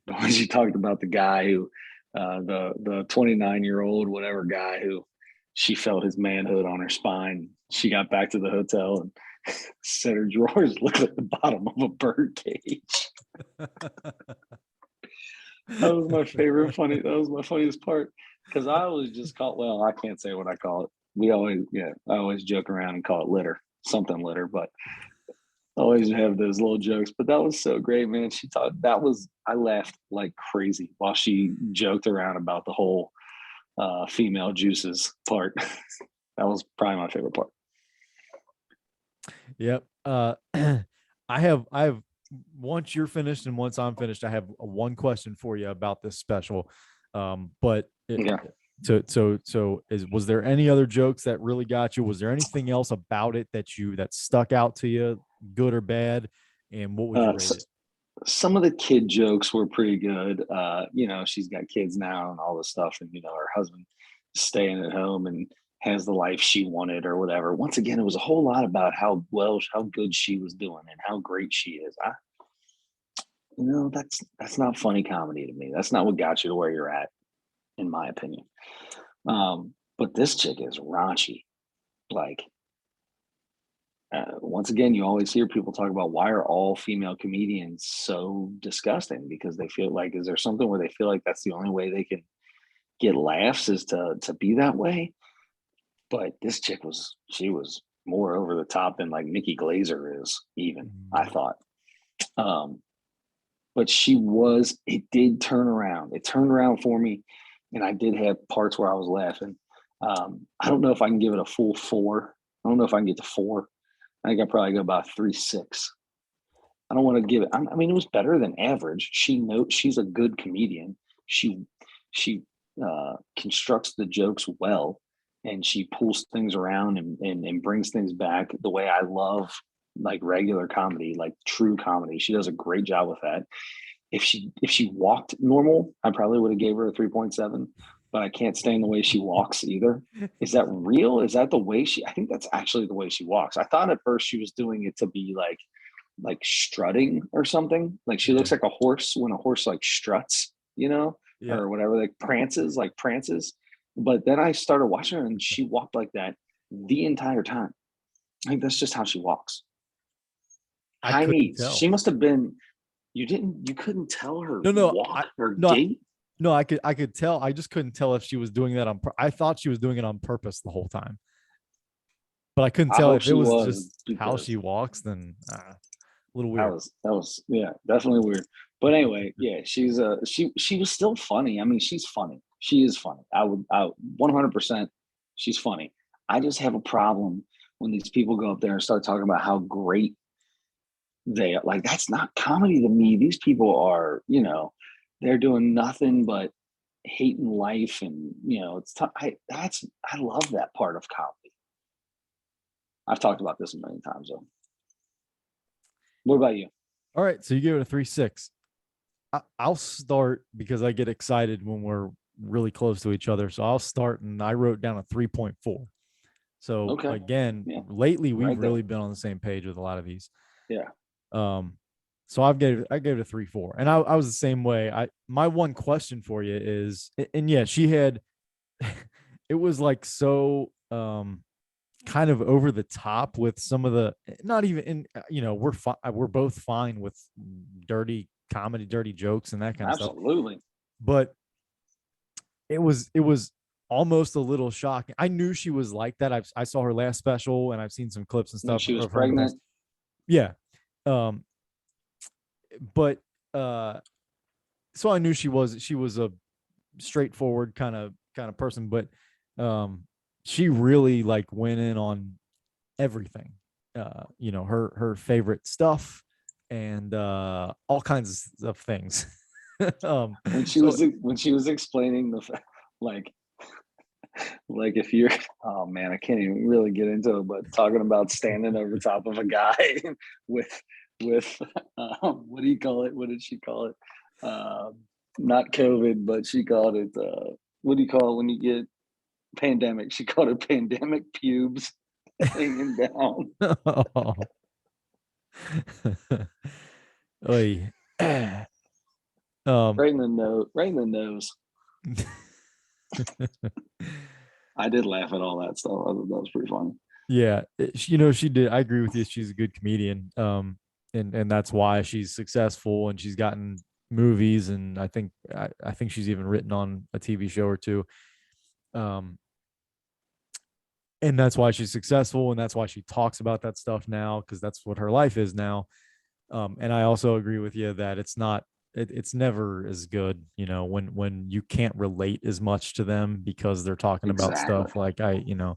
But when she talked about the guy who, the 29-year-old whatever guy who she felt his manhood on her spine, she got back to the hotel and said her drawers looked like the bottom of a bird cage. That was my favorite that was my funniest part because I always just I can't say what I call it. I always joke around and call it litter, something litter, but always have those little jokes, but that was so great, man. She thought that was I laughed like crazy while she joked around about the whole female juices part. That was probably my favorite part. Yep. I have once you're finished and once I'm finished, I have one question for you about this special. But Yeah. so was there any other jokes that really got you? Was there anything else about it that stuck out to you, good or bad? And what would you rate it? Some of the kid jokes were pretty good. She's got kids now and all this stuff, and her husband staying at home and has the life she wanted or whatever. Once again, it was a whole lot about how good she was doing and how great she is. That's not funny comedy to me. That's not what got you to where you're at, in my opinion. But this chick is raunchy. Like, once again, you always hear people talk about why are all female comedians so disgusting because they feel like, is there something where they feel like that's the only way they can get laughs is to be that way? But this chick she was more over the top than like Nikki Glazer is, even, I thought. Um, but it did turn around. It turned around for me, and I did have parts where I was laughing. I don't know if I can give it a full 4. I don't know if I can get to 4. I think I probably go about 3.6. I don't want to give it. I mean, it was better than average. She's a good comedian. She constructs the jokes well, and she pulls things around and brings things back the way I love, like regular comedy, like true comedy. She does a great job with that. If she walked normal, I probably would have gave her a 3.7. But I can't stand the way she walks either. Is that real? Is that the way I think that's actually the way she walks. I thought at first she was doing it to be like strutting or something. Like she Yeah. looks like a horse when a horse like struts, Yeah. or whatever, like prances. But then I started watching her and she walked like that the entire time. I think that's just how she walks. I High couldn't needs. tell. She must have been. You couldn't tell her No, no, walk or no, gait. no, I could tell. I just couldn't tell if she was doing that I thought she was doing it on purpose the whole time. But I couldn't I tell hope if it she was was just how because she walks, then a little that weird. was yeah, definitely weird. But anyway, yeah, she was still funny. I mean, she's funny. She is funny. I 100% she's funny. I just have a problem when these people go up there and start talking about how great they are. Like, that's not comedy to me. These people are, they're doing nothing but hating life, and it's tough. I love that part of comedy. I've talked about this a million times though. What about you? All right, so you gave it a 3.6. I'll start because I get excited when we're really close to each other. So I'll start, and I wrote down a 3.4. So Okay. again, Yeah. lately we've Right there. really been on the same page with a lot of these. Yeah. Um, so I gave it a 3.4, and I was the same way. My one question for you is, and yeah, she had, it was like so kind of over the top with some of the, not even in, we're both fine with dirty comedy, dirty jokes, and that kind of stuff, Absolutely. but it was almost a little shocking. I knew she was like that. I saw her last special, and I've seen some clips and When stuff she was of her in the past. pregnant. Yeah. Um, but so I knew she was a straightforward kind of person, but um, she really like went in on everything. Her favorite stuff and all kinds of things. So When she was explaining like if you're, oh man, I can't even really get into it, but talking about standing over top of a guy with what do you call it? What did she call it? Not COVID, but she called it what do you call it when you get pandemic? She called it pandemic pubes hanging down. oh. Oy. um Right in the nose, right in the nose. I did laugh at all that stuff. That was pretty funny. yeah, she did. I agree with you. She's a good comedian. And that's why she's successful, and she's gotten movies, and I think she's even written on a TV show or two. Um, and that's why she's successful, and that's why she talks about that stuff now, because that's what her life is now. And I also agree with you that it's never as good, when you can't relate as much to them because they're talking about Exactly. stuff like Yeah.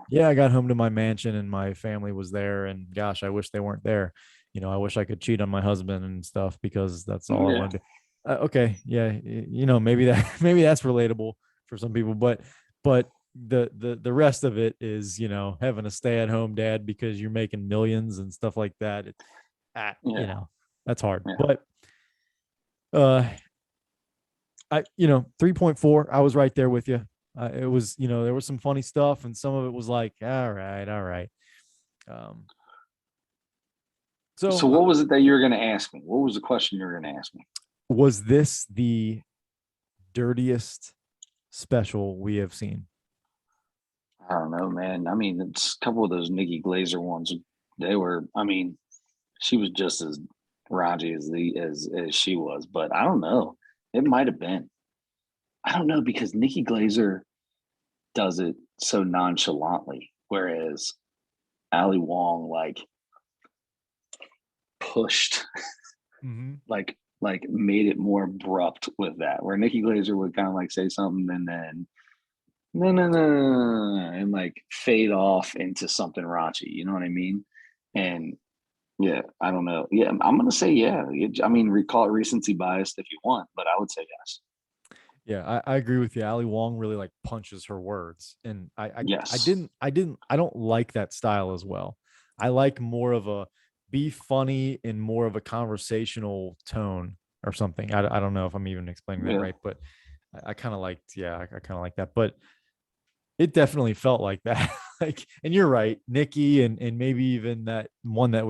yeah, I got home to my mansion and my family was there, and gosh, I wish they weren't there. I wish I could cheat on my husband and stuff because that's all I Yeah. wanted to. Okay, yeah, maybe maybe that's relatable for some people, but the rest of it is having a stay at home dad because you're making millions and stuff like that. Yeah. That's hard. Yeah. But uh, 3.4, I was right there with you. It was, there was some funny stuff, and some of it was like, all right, all right. Um, So so what was it that you were going to ask me? What was the question you were going to ask me? was this the dirtiest special we have seen? I don't know, man. I mean, it's a couple of those Nikki Glazer ones. They were. I mean, she was just as raunchy as she was, but I don't know. It might have been. I don't know because Nikki Glazer does it so nonchalantly, whereas Ali Wong like pushed, Mm-hmm. like made it more abrupt with that. Where Nikki Glazer would kind of like say something and then no, and like fade off into something raunchy. You know what I mean? And yeah, I don't know. Yeah, I'm gonna say yeah. I mean, recall it recency biased if you want, but I would say yes. Yeah, I agree with you. Ali Wong really like punches her words, and Yes. I don't like that style as well. I like more of a be funny in more of a conversational tone or something. I don't know if I'm even explaining that Yeah. right, but I kind of liked, yeah, I kind of like that. But it definitely felt like that. Like, and you're right, Nikki, and maybe even that one that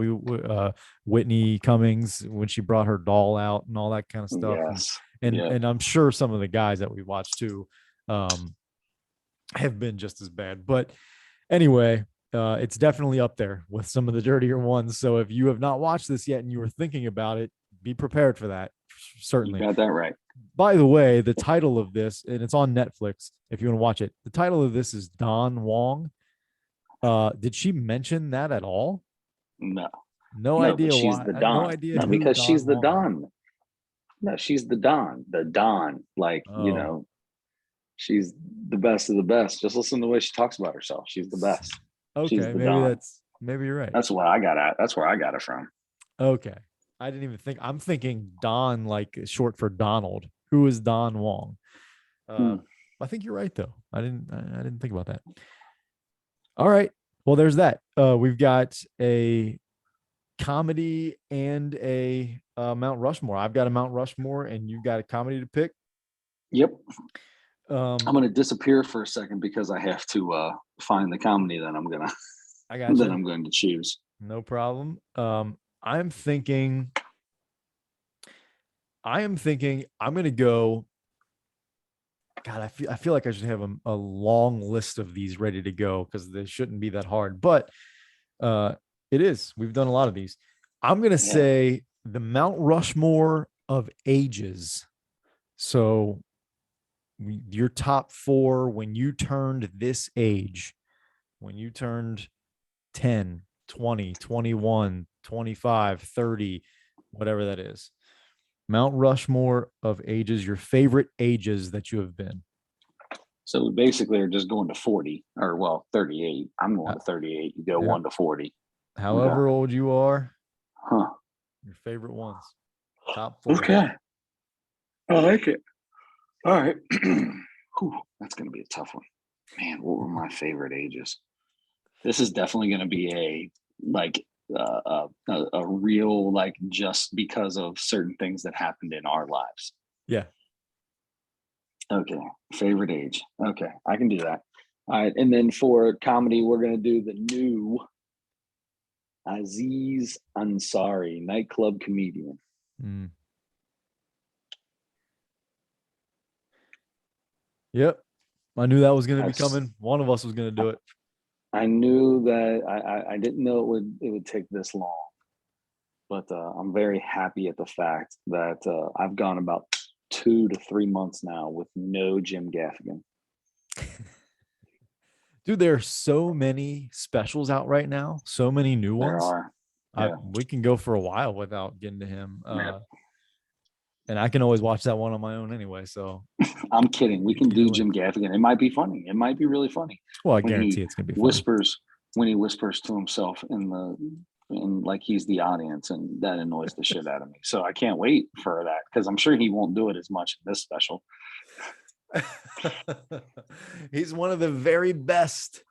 Whitney Cummings, when she brought her doll out and all that kind of stuff, and Yes. and Yeah. and I'm sure some of the guys that we watched too, um, have been just as bad. But anyway, it's definitely up there with some of the dirtier ones. So if you have not watched this yet and you were thinking about it, be prepared for that. You Certainly. got that right. By the way, the title of this, and it's on Netflix if you want to watch it. The title of this is Don Wong. Did she mention that at all? No. No No, but idea she's why. the I have no Don. idea No, who because she's Don the Wong is. Don. No, she's the Don. The Don. Like, Oh, she's the best of the best. Just listen to the way she talks about herself. She's the best. She's okay. the Don. Maybe you're right. That's what I got at. That's where I got it from. Okay. I didn't even think. I'm thinking Don, like short for Donald. Who is Don Wong? Hmm. I think you're right though. I didn't think about that. All right. Well, there's that. We've got a comedy and a Mount Rushmore. I've got a Mount Rushmore, and you've got a comedy to pick. Yep. I'm Um, gonna disappear for a second because I have to find the comedy that I'm gonna I got that you. I'm going to choose. No problem. I'm thinking. I'm gonna go. God, I feel like I should have a long list of these ready to go because they shouldn't be that hard. But uh, it is. We've done a lot of these. I'm gonna Yeah. say the Mount Rushmore of ages. So your top four when you turned this age, when you turned 10, 20, 21, 25, 30, whatever that is. Mount Rushmore of ages, your favorite ages that you have been. So we basically are just going to 40 or well 38. I'm going Uh, to 38. You go yeah. 1 to 40. Okay. However old you are, Huh. your favorite ones. Top four. Okay. I like it. All right. Whew, that's going to be a tough one. Man, what were my favorite ages? This is definitely going to be a real like just because of certain things that happened in our lives. Yeah. Okay, favorite age. Okay, I can do that. All right, and then for comedy, we're going to do the new Aziz Ansari, nightclub comedian. Mm. Yep. I knew that was going to be That's coming. One of us was going to do it. I knew that I didn't know it would take this long, but I'm very happy at the fact that I've gone about 2 to 3 months now with no Jim Gaffigan. Dude, there are so many specials out right now, so many new There ones. are. Yeah. We can go for a while without getting to him. Yeah. And I can always watch that one on my own anyway. So I'm kidding. We can do either way. Jim Gaffigan. It might be funny. It might be really funny Well, I when he guarantee it's gonna be funny. whispers to himself in like he's the audience, and that annoys the shit out of me. So I can't wait for that because I'm sure he won't do it as much in this special. He's one of the very best.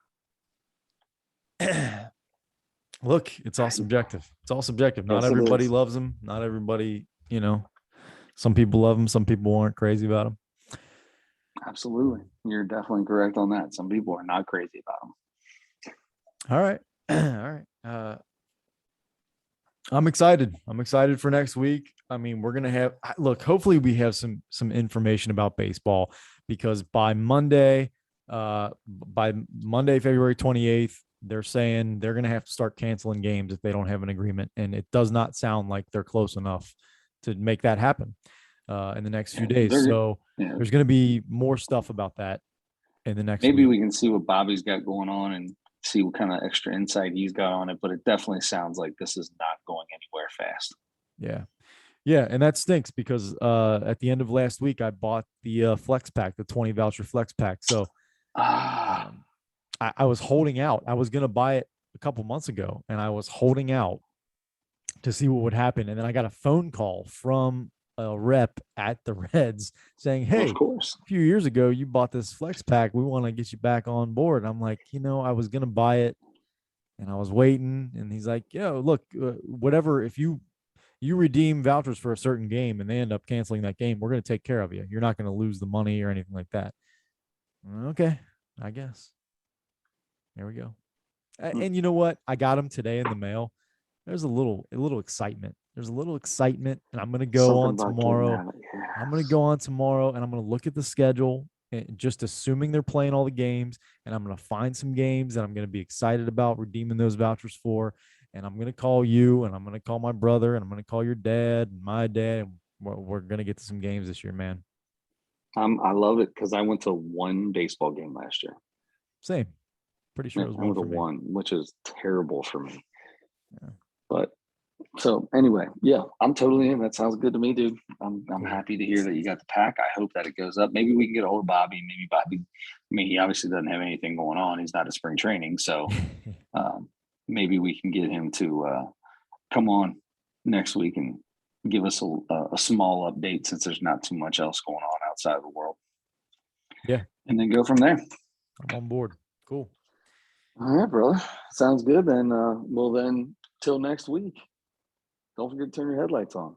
Look, it's all subjective. It's all subjective. Not Yes, it everybody is. loves him. Not everybody, some people love him. Some people aren't crazy about him. Absolutely. You're definitely correct on that. Some people are not crazy about him. All right. All right. I'm excited. I'm excited for next week. I mean, we're gonna have look. Hopefully, we have some information about baseball because by Monday, February 28th, they're saying they're gonna have to start canceling games if they don't have an agreement, and it does not sound like they're close enough to make that happen in the next few days. So there's gonna be more stuff about that in the next maybe week. we can see what Bobby's got going on and see what kind of extra insight he's got on it. But it definitely sounds like this is not going anywhere fast. Yeah. Yeah, and that stinks because at the end of last week, I bought the flex pack, the 20 voucher flex pack. So I was holding out. I was going to buy it a couple months ago, and I was holding out to see what would happen. And then I got a phone call from a rep at the Reds saying, "Hey, of course, a few years ago, you bought this flex pack. We want to get you back on board." And I'm like, I was going to buy it, and I was waiting. And he's like, "Yo, look, whatever. If you redeem vouchers for a certain game and they end up canceling that game, we're going to take care of you. You're not going to lose the money or anything like that." Okay, I guess. There we go. And you know what? I got them today in the mail. There's a little excitement. There's a little excitement, and I'm going to go on tomorrow. I'm going to go on tomorrow, and I'm going to look at the schedule, and just assuming they're playing all the games, and I'm going to find some games that I'm going to be excited about redeeming those vouchers for. And I'm going to call you, and I'm going to call my brother, and I'm going to call your dad and my dad. And we're going to get to some games this year, man. I love it because I went to one baseball game last year. Same. Pretty sure it was I went to one for me. one, which is terrible for me. Yeah. But so anyway, yeah, I'm totally in. That sounds good to me, dude. I'm Cool. happy to hear that you got the pack. I hope that it goes up. Maybe we can get a hold of Bobby. Maybe Bobby, I mean, he obviously doesn't have anything going on. He's not at spring training. So maybe we can get him to come on next week and give us a small update since there's not too much else going on outside of the world. Yeah. And then go from there. I'm on board. Cool. All right, brother. Sounds good. Then till next week. Don't forget to turn your headlights on.